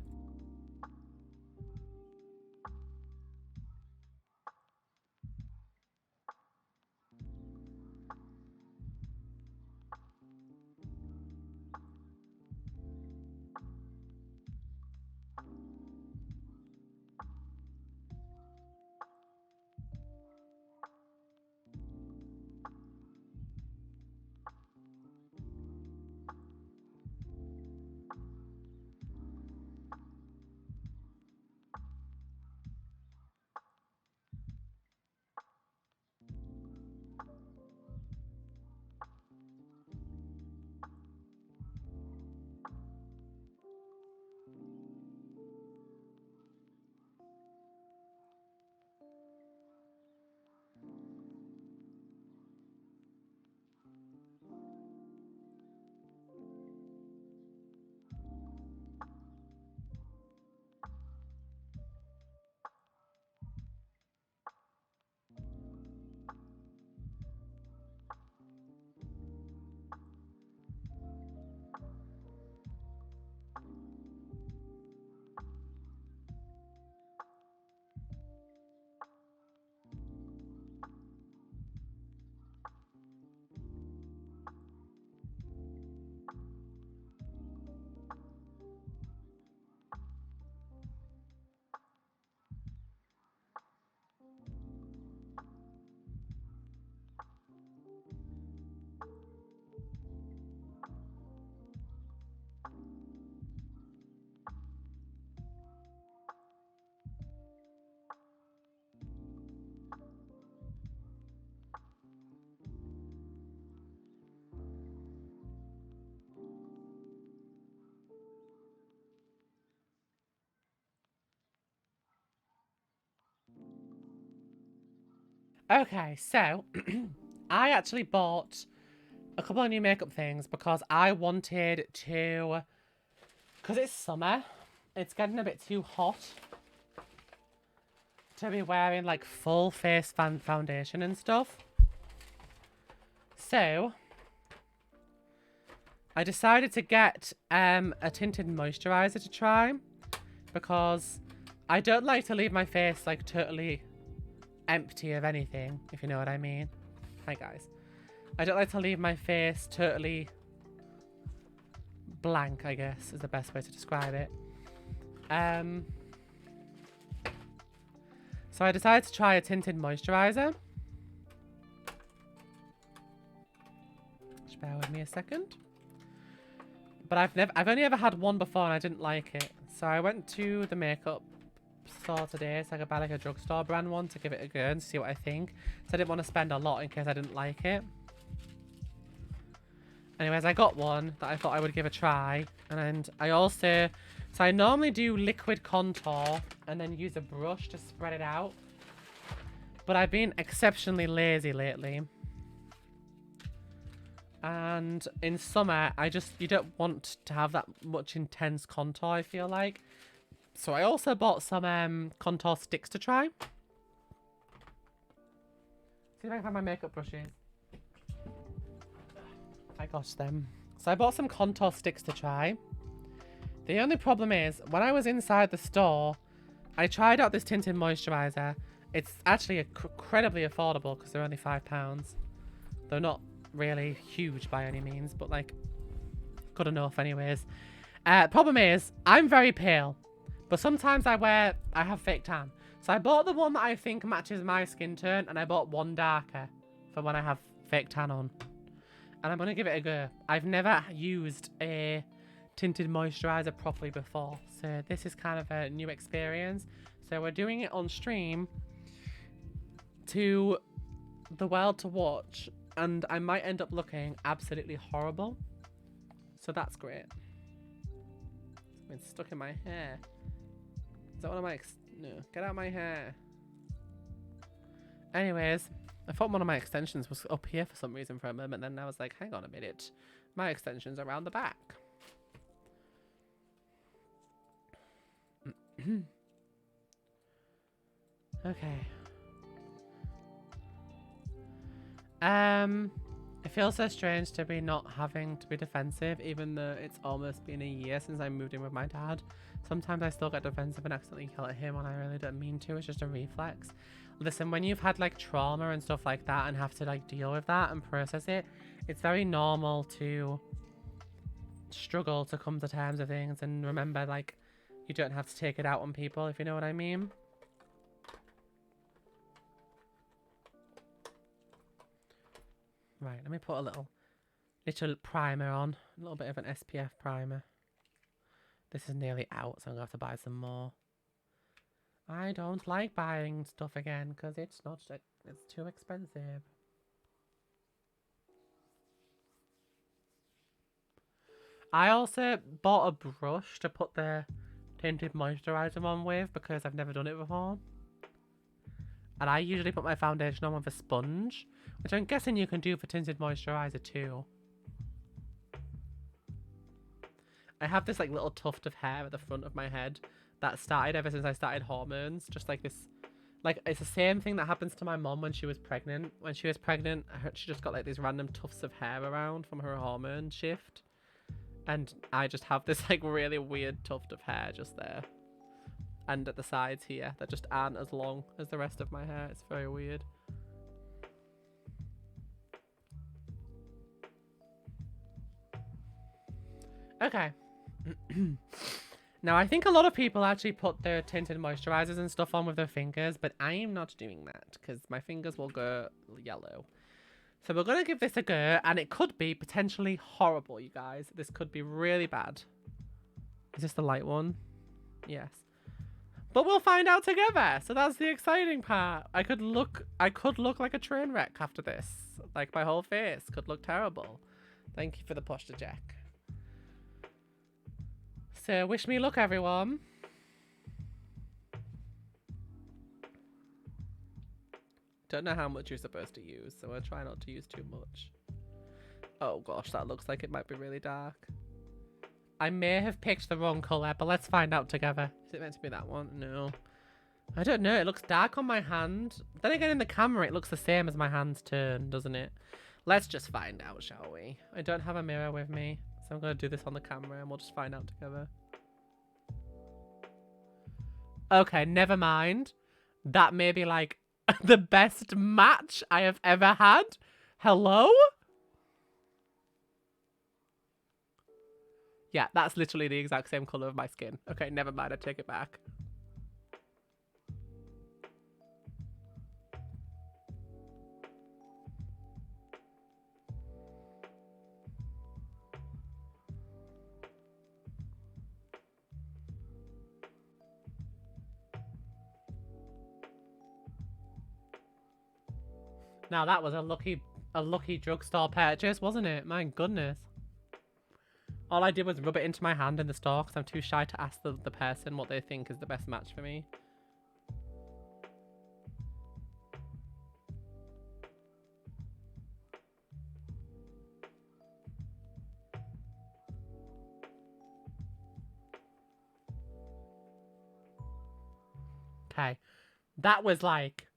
Okay, so I actually bought a couple of new makeup things because I wanted to, because it's summer, it's getting a bit too hot to be wearing like full face foundation and stuff. So I decided to get a tinted moisturizer to try because I don't like to leave my face like totally empty of anything, if you know what I mean. Hi guys. I don't like to leave my face totally blank, I guess is the best way to describe it. So I decided to try a tinted moisturizer. Just bear with me a second. But I've only ever had one before and I didn't like it. So I went to the makeup store today so I could buy like a drugstore brand one to give it a go and see what I think. So I didn't want to spend a lot in case I didn't like it. Anyways, I got one that I thought I would give a try. And I also... So I normally do liquid contour and then use a brush to spread it out. But I've been exceptionally lazy lately. And in summer, you don't want to have that much intense contour, I feel like. So I also bought some contour sticks to try. See if I can find my makeup brushes. I got them. So I bought some contour sticks to try. The only problem is, when I was inside the store, I tried out this tinted moisturizer. It's actually incredibly affordable because they're only £5. They're not really huge by any means, but like, Good enough anyways. Problem is, I'm very pale. But sometimes I have fake tan. So I bought the one that I think matches my skin tone, and I bought one darker for when I have fake tan on. And I'm going to give it a go. I've never used a tinted moisturizer properly before. So this is kind of a new experience. So we're doing it on stream to the world to watch. And I might end up looking absolutely horrible. So that's great. It's been stuck in my hair. Is that one of my no, get out of my hair. Anyways, I thought one of my extensions was up here for some reason for a moment, then I was like, hang on a minute. My extension's around the back. Okay. It feels so strange to be not having to be defensive, even though it's almost been a year since I moved in with my dad. Sometimes I still get defensive and accidentally yell at him when I really don't mean to. It's just a reflex. Listen, when you've had like trauma and stuff like that and have to like deal with that and process it, it's very normal to struggle to come to terms with things and remember like you don't have to take it out on people, if you know what I mean. Right, let me put a little primer on. A little bit of an SPF primer. This is nearly out, so I'm going to have to buy some more. I don't like buying stuff again because it's too expensive. I also bought a brush to put the tinted moisturizer on with because I've never done it before. And I usually put my foundation on with a sponge, which I'm guessing you can do for tinted moisturizer too. I have this like little tuft of hair at the front of my head that started ever since I started hormones. Just like this, like it's the same thing that happens to my mom when she was pregnant. When she was pregnant, she just got like these random tufts of hair around from her hormone shift. And I just have this like really weird tuft of hair just there. And at the sides here that just aren't as long as the rest of my hair. It's very weird. Okay. Now I think a lot of people actually put their tinted moisturizers and stuff on with their fingers, but I am not doing that because my fingers will go yellow. So we're going to give this a go, and it could be potentially horrible, you guys. This could be really bad. Is this the light one? Yes. But we'll find out together. So that's the exciting part. I could look like a train wreck after this. Like my whole face could look terrible. Thank you for the posture check. So wish me luck, everyone. Don't know how much you're supposed to use, so I'll try not to use too much. Oh gosh, that looks like it might be really dark. I may have picked the wrong colour, but let's find out together. Is it meant to be that one? No. I don't know. It looks dark on my hand. Then again, in the camera, it looks the same as my hand's turned, doesn't it? Let's just find out, shall we? I don't have a mirror with me, so I'm going to do this on the camera and we'll just find out together. Okay, never mind. That may be like the best match I have ever had. Hello? Yeah, that's literally the exact same colour of my skin. Okay, never mind, I take it back. Now that was a lucky drugstore purchase, wasn't it? My goodness. All I did was rub it into my hand in the store because I'm too shy to ask the person what they think is the best match for me. Okay. That was like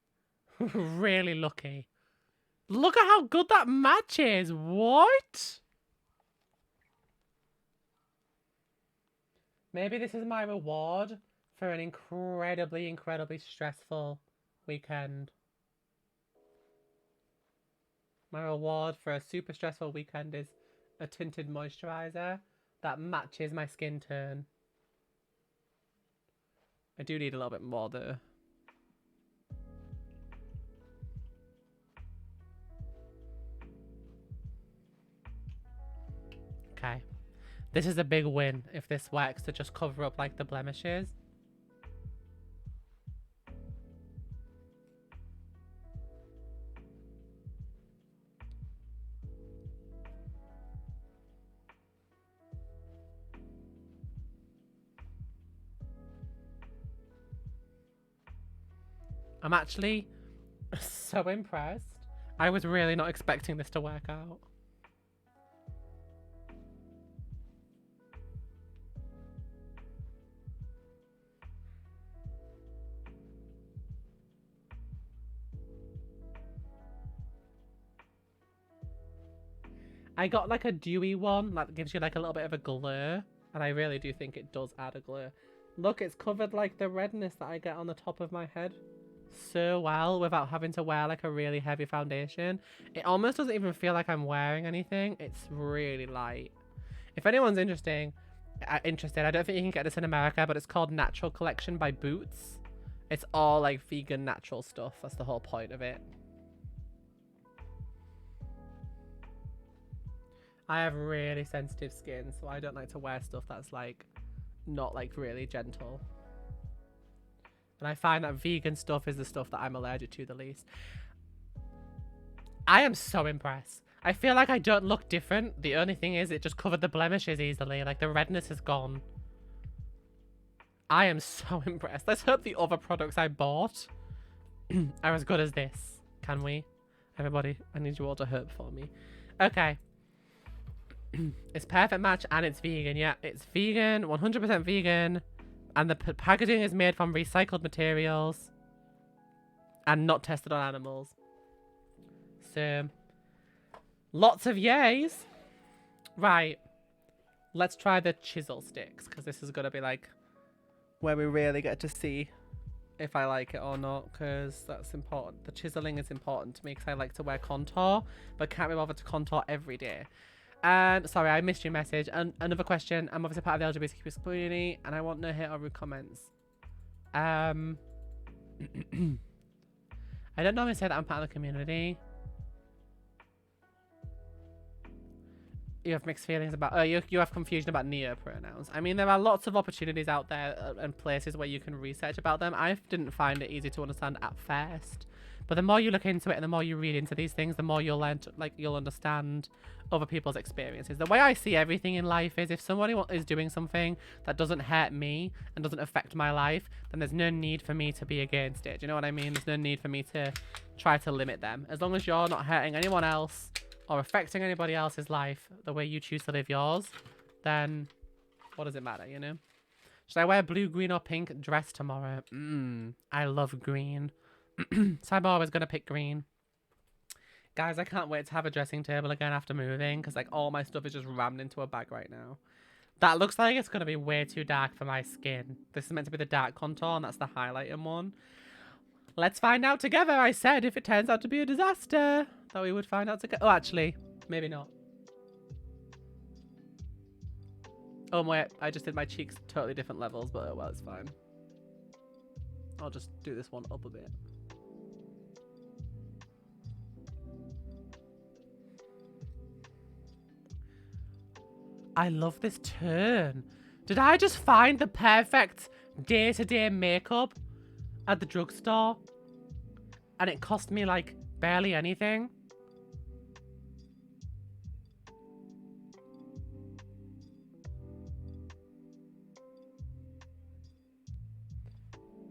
really lucky. Look at how good that match is. What? Maybe this is my reward for an incredibly stressful weekend. My reward for a super stressful weekend is a tinted moisturizer that matches my skin tone. I do need a little bit more though. Okay. This is a big win if this works to just cover up like the blemishes. I'm actually so impressed. I was really not expecting this to work out. I got like a dewy one that gives you like a little bit of a glow, and I really do think it does add a glow. Look, it's covered like the redness that I get on the top of my head so well without having to wear like a really heavy foundation. It almost doesn't even feel like I'm wearing anything. It's really light. If anyone's interested, I don't think you can get this in America, but it's called Natural Collection by Boots. It's all like vegan natural stuff. That's the whole point of it. I have really sensitive skin, so I don't like to wear stuff that's like not like really gentle. And I find that vegan stuff is the stuff that I'm allergic to the least. I am so impressed. I feel like I don't look different. The only thing is it just covered the blemishes easily. Like the redness is gone. I am so impressed. Let's hope the other products I bought are as good as this. Can we? Everybody, I need you all to hope for me. Okay. It's perfect match and it's vegan. Yeah, it's vegan, 100% vegan. And the packaging is made from recycled materials and not tested on animals. So, lots of yays. Right. Let's try the chisel sticks, because this is going to be like where we really get to see if I like it or not, because that's important. The chiseling is important to me because I like to wear contour, but can't be bothered to contour every day. Sorry, I missed your message. And another question. I'm obviously part of the LGBTQ community, and I want no hate or rude comments. I don't normally say that I'm part of the community. You have mixed feelings about... Oh, you have confusion about neo-pronouns. I mean, there are lots of opportunities out there and places where you can research about them. I didn't find it easy to understand at first. But the more you look into it and the more you read into these things, the more you'll learn to, you'll understand other people's experiences. The way I see everything in life is if somebody is doing something that doesn't hurt me and doesn't affect my life, then there's no need for me to be against it. Do you know what I mean? There's no need for me to try to limit them. As long as you're not hurting anyone else or affecting anybody else's life the way you choose to live yours, then what does it matter, you know? Should I wear blue, green, or pink dress tomorrow? I love green. So I'm always going to pick green. Guys, I can't wait to have a dressing table again after moving, because like all my stuff is just rammed into a bag right now. That looks like it's going to be way too dark for my skin. This is meant to be the dark contour, and that's the highlighting one. Let's find out together. I said if it turns out to be a disaster, that we would find out together. Oh, actually, maybe not. Oh, wait, I just did my cheeks totally different levels, but oh well, it's fine. I'll just do this one up a bit. I love this turn. Did I just find the perfect day-to-day makeup at the drugstore? And it cost me, like, barely anything?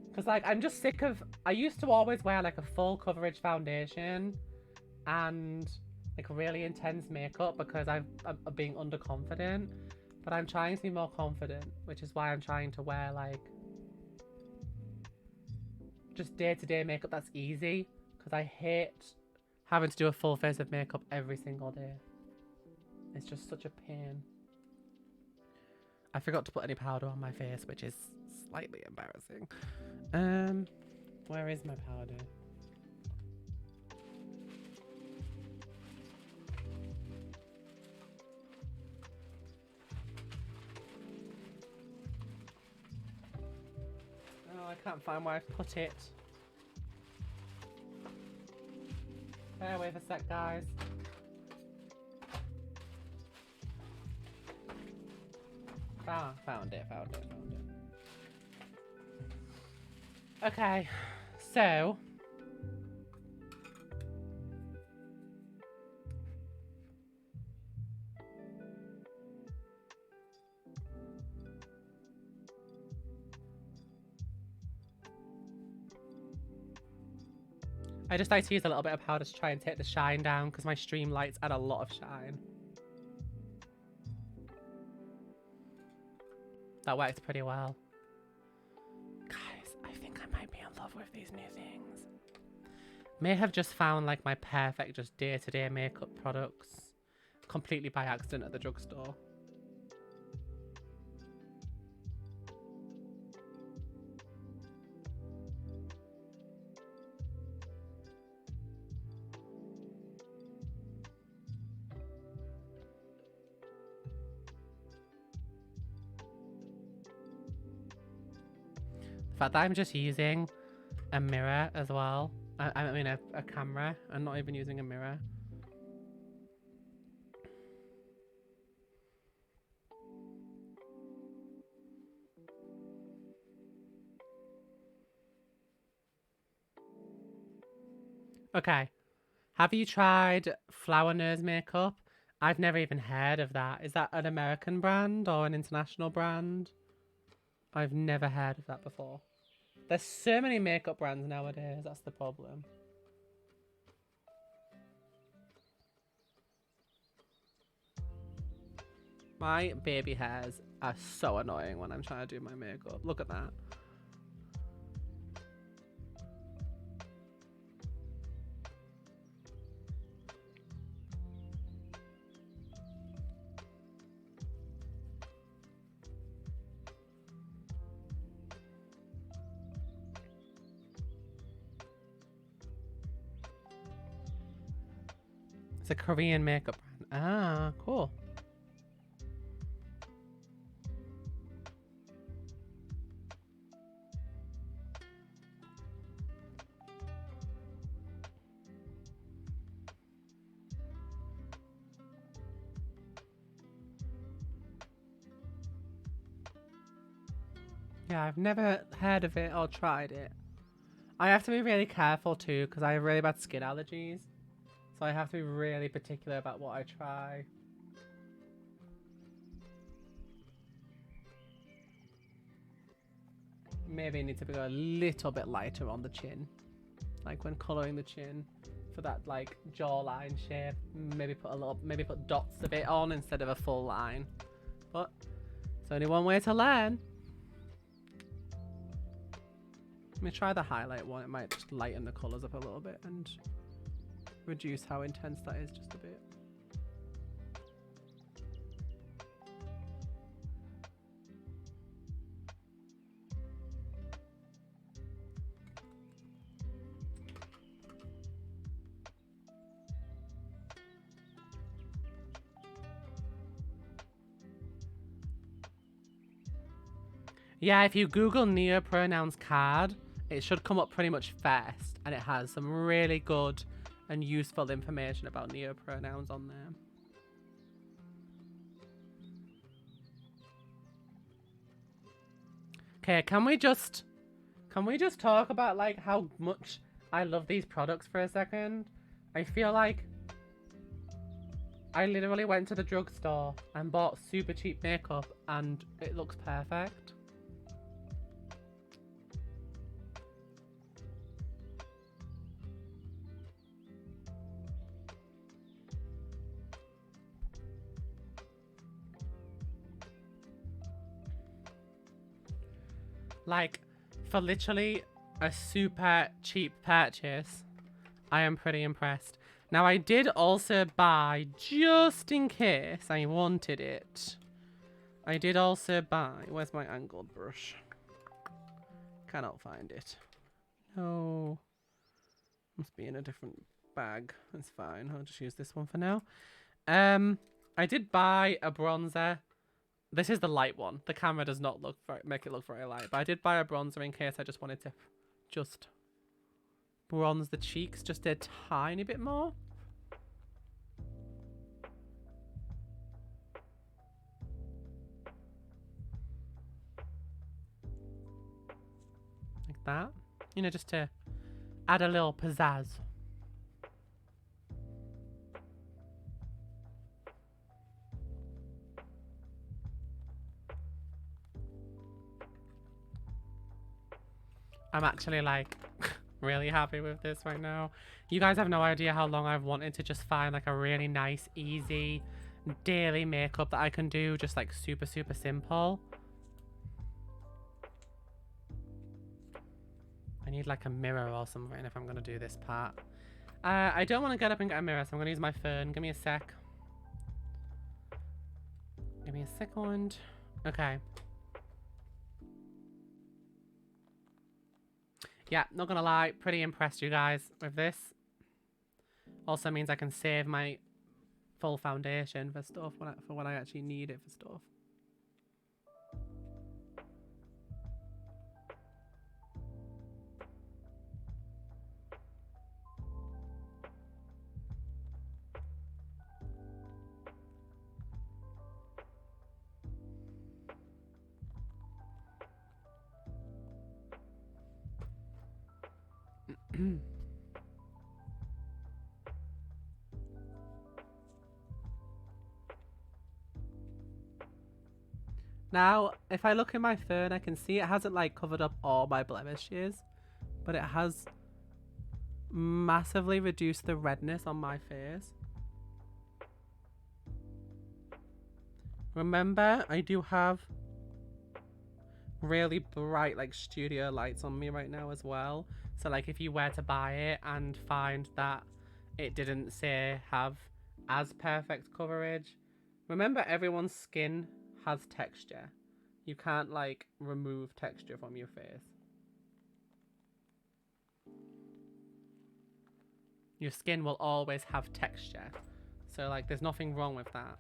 Because, like, I'm just sick of... I used to always wear, like, a full coverage foundation and... like really intense makeup because I'm being underconfident, but I'm trying to be more confident, which is why I'm trying to wear like just day-to-day makeup that's easy, because I hate having to do a full face of makeup every single day. It's just such a pain. I forgot to put any powder on my face, which is slightly embarrassing. Where is my powder? I can't find where I've put it. Bear with a sec, guys. Ah, found it. Okay, so... I just like to use a little bit of powder to try and take the shine down because my stream lights add a lot of shine. That works pretty well. Guys, I think I might be in love with these new things. May have just found like my perfect just day-to-day makeup products completely by accident at the drugstore. The fact that I'm just using a mirror as well. I mean a camera and not even using a mirror. Okay. Have you tried Flower Nose makeup? I've never even heard of that. Is that an American brand or an international brand? I've never heard of that before. There's so many makeup brands nowadays, that's the problem. My baby hairs are so annoying when I'm trying to do my makeup. Look at that. It's a Korean makeup brand. Ah, cool. Yeah, I've never heard of it or tried it. I have to be really careful too because I have really bad skin allergies. So I have to be really particular about what I try. Maybe I need to go a little bit lighter on the chin. Like when colouring the chin for that like jawline shape. Maybe put dots of it on instead of a full line. But it's only one way to learn. Let me try the highlight one. It might just lighten the colours up a little bit and reduce how intense that is just a bit. Yeah, if you Google neopronouns card, it should come up pretty much first, and it has some really good and useful information about neopronouns on there. Okay, can we just talk about like how much I love these products for a second? I feel like I literally went to the drugstore and bought super cheap makeup and it looks perfect. Like, for literally a super cheap purchase, I am pretty impressed. Now, I did also buy, just in case I wanted it, I did also buy, where's my angled brush? Cannot find it. No. Must be in a different bag. That's fine. I'll just use this one for now. I did buy a bronzer This is the light one. The camera does not make it look very light. But I did buy a bronzer in case I just wanted to just bronze the cheeks just a tiny bit more. Like that. You know, just to add a little pizzazz. I'm actually like really happy with this right now. You guys have no idea how long I've wanted to just find like a really nice, easy daily makeup that I can do just like super simple. I need like a mirror or something if I'm going to do this part. I don't want to get up and get a mirror, so I'm going to use my phone. Give me a sec. Give me a second. Okay. Yeah, not gonna lie, pretty impressed you guys with this. Also means I can save my full foundation for stuff for when I actually need it for stuff. Now, if I look in my phone, I can see it hasn't like covered up all my blemishes, but it has massively reduced the redness on my face. Remember, I do have really bright like studio lights on me right now as well. So like if you were to buy it and find that it didn't say have as perfect coverage, remember everyone's skin has texture. You can't like remove texture from your face. Your skin will always have texture. So like there's nothing wrong with that.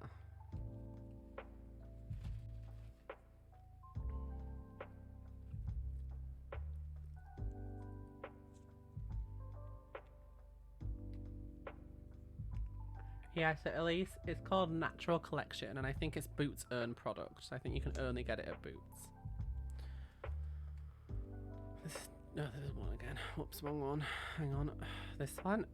Yeah, so Elise, it's called Natural Collection, and I think it's Boots' own product. So I think you can only get it at Boots. No, there's one again. Whoops, wrong one. Hang on. This one.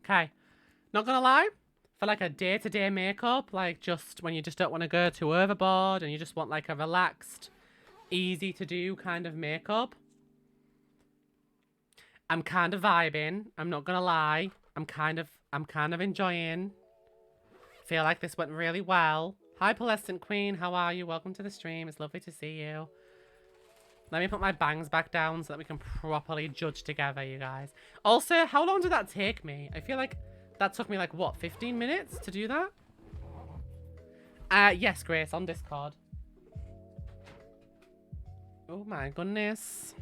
Okay, not gonna lie, for like a day-to-day makeup, like just when you just don't want to go too overboard and you just want like a relaxed, easy to do kind of makeup, I'm kind of vibing. I'm not gonna lie, I'm kind of enjoying. Feel like this went really well. Hi, Pearlescent Queen, how are you? Welcome to the stream. It's lovely to see you. Let me put my bangs back down so that we can properly judge together, you guys. Also, how long did that take me? I feel like that took me like, what, 15 minutes to do that? Yes, Grace, on Discord. Oh my goodness.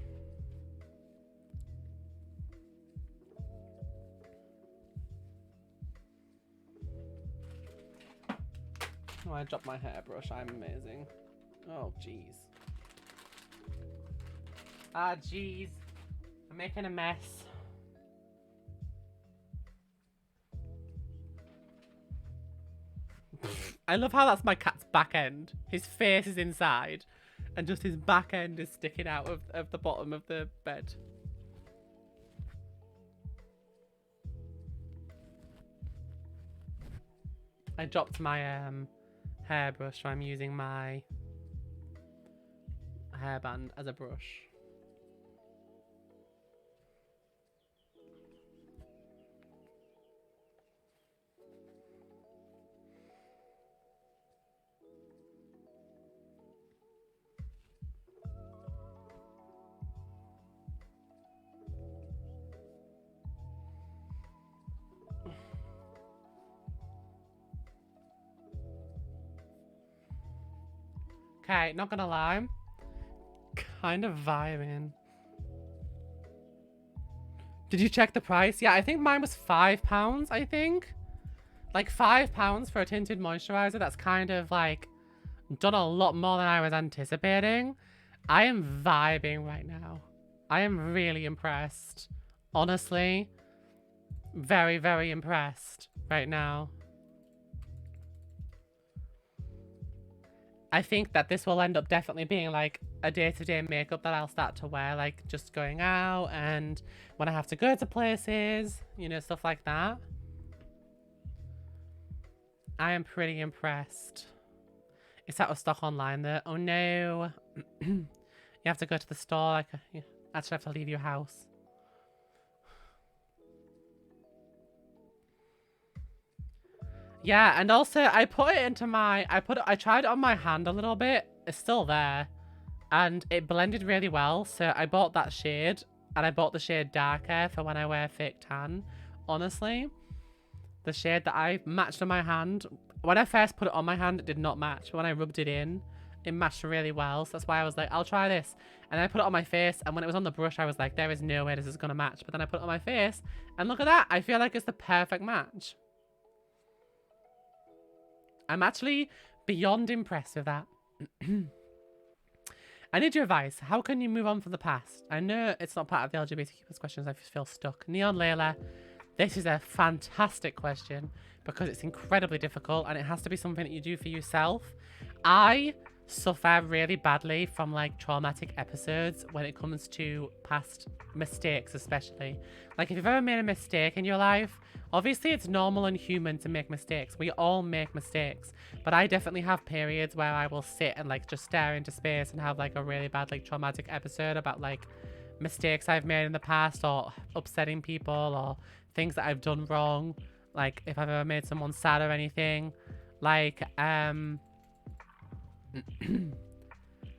Oh, I dropped my hairbrush. I'm amazing. Oh, jeez. Ah, jeez. I'm making a mess. I love how that's my cat's back end. His face is inside, and just his back end is sticking out of the bottom of the bed. I dropped my hairbrush, so I'm using my hairband as a brush. Okay, not gonna lie. Kind of vibing. Did you check the price? Yeah, I think mine was £5, I think. Like £5 for a tinted moisturizer. That's kind of like done a lot more than I was anticipating. I am vibing right now. I am really impressed. Honestly, very, very impressed right now. I think that this will end up definitely being like a day-to-day makeup that I'll start to wear, like just going out and when I have to go to places, you know, stuff like that. I am pretty impressed. It's out of stock online though. Oh no. You have to go to the store. Like, you actually have to leave your house. Yeah, and also I put it into my, I tried it on my hand a little bit. It's still there. And it blended really well. So I bought that shade and I bought the shade darker for when I wear fake tan. Honestly, the shade that I matched on my hand, when I first put it on my hand, it did not match. When I rubbed it in, it matched really well. So that's why I was like, I'll try this. And I put it on my face. And when it was on the brush, I was like, there is no way this is going to match. But then I put it on my face. And look at that. I feel like it's the perfect match. I'm actually beyond impressed with that. I need your advice. How can you move on from the past? I know it's not part of the LGBTQ questions. I feel stuck. Neon Layla, this is a fantastic question because it's incredibly difficult and it has to be something that you do for yourself. I suffer really badly from like traumatic episodes when it comes to past mistakes, especially. Like if you've ever made a mistake in your life, obviously it's normal and human to make mistakes. We all make mistakes, but I definitely have periods where I will sit and like just stare into space and have like a really bad like traumatic episode about like mistakes I've made in the past or upsetting people or things that I've done wrong. Like if I've ever made someone sad or anything. Like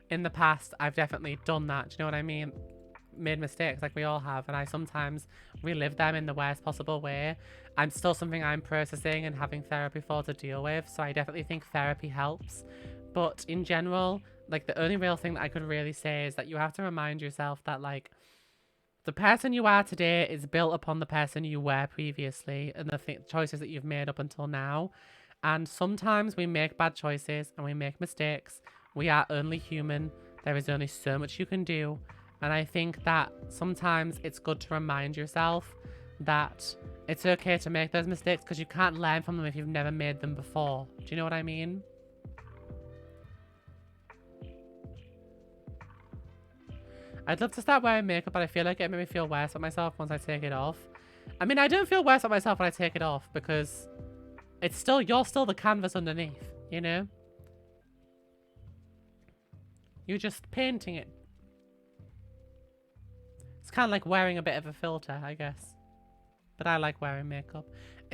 in the past I've definitely done that. Do you know what I mean? Made mistakes like we all have, and I sometimes relive them in the worst possible way. I'm still something I'm processing and having therapy for to deal with, so I definitely think therapy helps. But in general, like the only real thing that I could really say is that you have to remind yourself that like the person you are today is built upon the person you were previously and the choices that you've made up until now. And sometimes we make bad choices and we make mistakes. We are only human. There is only so much you can do. And I think that sometimes it's good to remind yourself that it's okay to make those mistakes because you can't learn from them if you've never made them before. Do you know what I mean? I'd love to start wearing makeup, but I feel like it made me feel worse about myself once I take it off. I mean, I don't feel worse about myself when I take it off because it's still, you're still the canvas underneath, you know? You're just painting it. It's kind of like wearing a bit of a filter, I guess. But I like wearing makeup.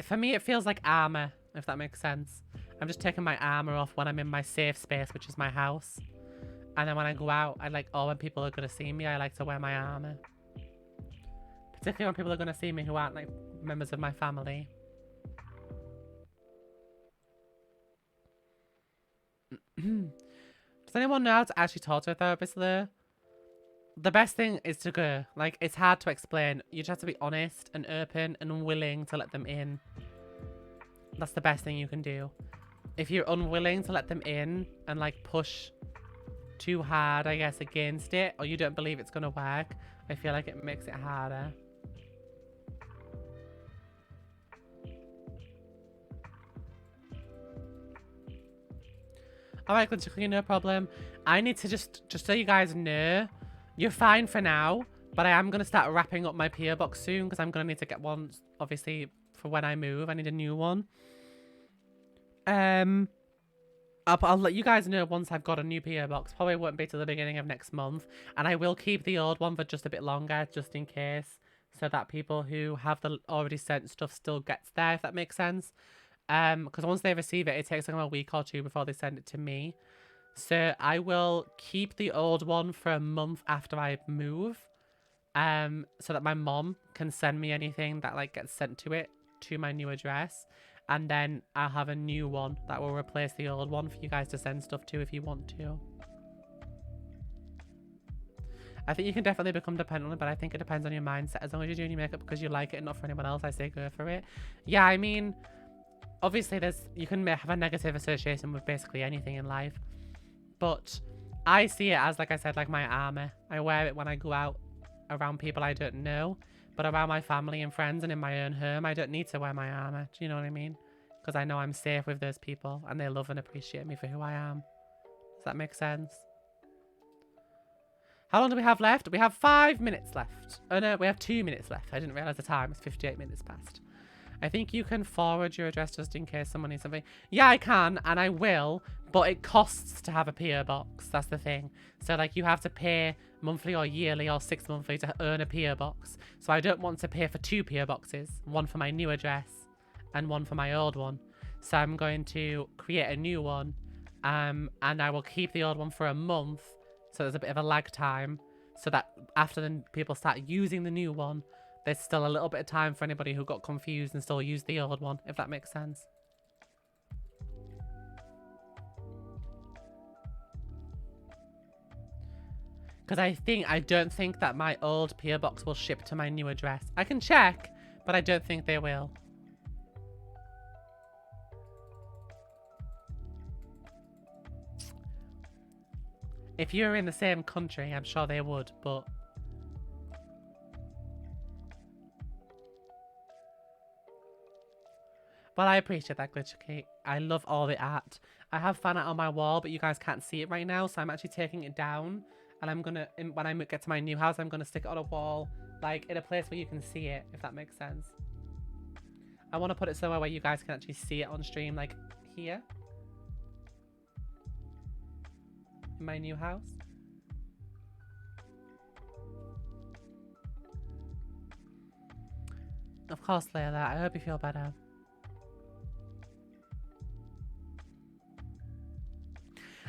For me, it feels like armor, if that makes sense. I'm just taking my armor off when I'm in my safe space, which is my house. And then when I go out, I like, oh, when people are going to see me, I like to wear my armor. Particularly when people are going to see me who aren't like members of my family. Does anyone know how to actually talk to a therapist though? The best thing is to go. Like, it's hard to explain. You just have to be honest and open and willing to let them in. That's the best thing you can do. If you're unwilling to let them in and like push too hard, I guess, against it, or you don't believe it's going to work, I feel like it makes it harder. Alright, Glitchy, no problem. I need to just so you guys know, you're fine for now, but I am going to start wrapping up my PO box soon because I'm going to need to get one, obviously, for when I move. I need a new one. I'll let you guys know once I've got a new PO box. Probably won't be till the beginning of next month. And I will keep the old one for just a bit longer, just in case. So that people who have the already sent stuff still gets there, if that makes sense. Because once they receive it, it takes them a week or two before they send it to me. So I will keep the old one for a month after I move. So that my mom can send me anything that like gets sent to it to my new address. And then I'll have a new one that will replace the old one for you guys to send stuff to if you want to. I think you can definitely become dependent on it, but I think it depends on your mindset. As long as you're doing your makeup because you like it and not for anyone else, I say go for it. Yeah, I mean, obviously you can have a negative association with basically anything in life. But I see it as, like I said, like my armor. I wear it when I go out around people I don't know. But around my family and friends and in my own home, I don't need to wear my armor. Do you know what I mean? Because I know I'm safe with those people and they love and appreciate me for who I am. Does that make sense? How long do we have left? We have 5 minutes left. Oh no, we have 2 minutes left. I didn't realize the time. It's 58 minutes past. I think you can forward your address just in case someone needs something. Yeah, I can, and I will, but it costs to have a PO box. That's the thing. So, like, you have to pay monthly or yearly or 6 monthly to earn a PO box. So I don't want to pay for 2 PO boxes. One for my new address and one for my old one. So I'm going to create a new one, and I will keep the old one for a month. So there's a bit of a lag time. So that after the people start using the new one, there's still a little bit of time for anybody who got confused and still used the old one, if that makes sense. Because I don't think that my old PO box will ship to my new address. I can check, but I don't think they will. If you're in the same country, I'm sure they would, but... Well, I appreciate that, Glitcher Kate. I love all the art. I have fan art on my wall, but you guys can't see it right now, so I'm actually taking it down. And I'm gonna, when I get to my new house, I'm gonna stick it on a wall, like, in a place where you can see it, if that makes sense. I want to put it somewhere where you guys can actually see it on stream, like, here. In my new house. Of course, Layla. I hope you feel better.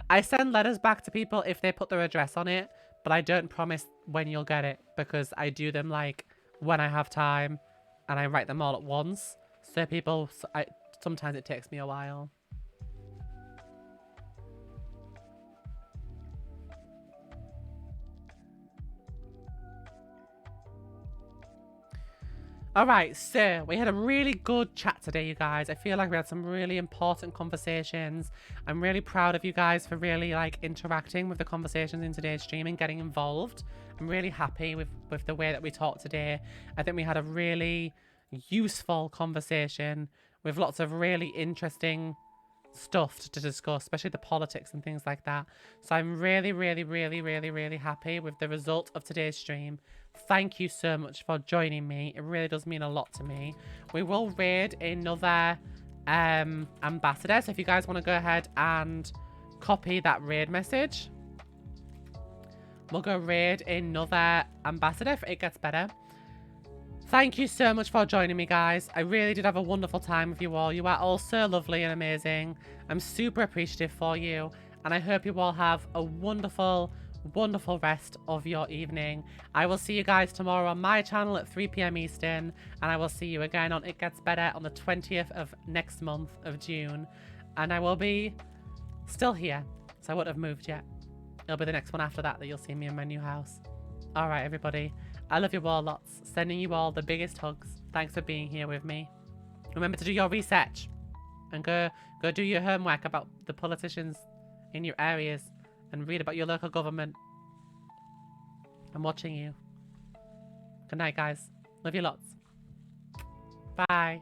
I send letters back to people if they put their address on it, but I don't promise when you'll get it because I do them like when I have time and I write them all at once. So people, sometimes it takes me a while. Alright, so we had a really good chat today, you guys. I feel like we had some really important conversations. I'm really proud of you guys for really like interacting with the conversations in today's stream and getting involved. I'm really happy with the way that we talked today. I think we had a really useful conversation with lots of really interesting stuff to discuss, especially the politics and things like that. So I'm really, really, really, really, really happy with the result of today's stream. Thank you so much for joining me. It really does mean a lot to me. We will raid another ambassador. So if you guys want to go ahead and copy that raid message, we'll go raid another ambassador if it gets better. Thank you so much for joining me, guys. I really did have a wonderful time with you all. You are all so lovely and amazing. I'm super appreciative for you. And I hope you all have a wonderful, wonderful rest of your evening. I will see you guys tomorrow on my channel at 3 PM Eastern. And I will see you again on It Gets Better on the 20th of next month of June. And I will be still here. So I won't have moved yet. It'll be the next one after that you'll see me in my new house. All right, everybody. I love you all lots. Sending you all the biggest hugs. Thanks for being here with me. Remember to do your research. And go do your homework about the politicians in your areas. And read about your local government. I'm watching you. Good night, guys. Love you lots. Bye.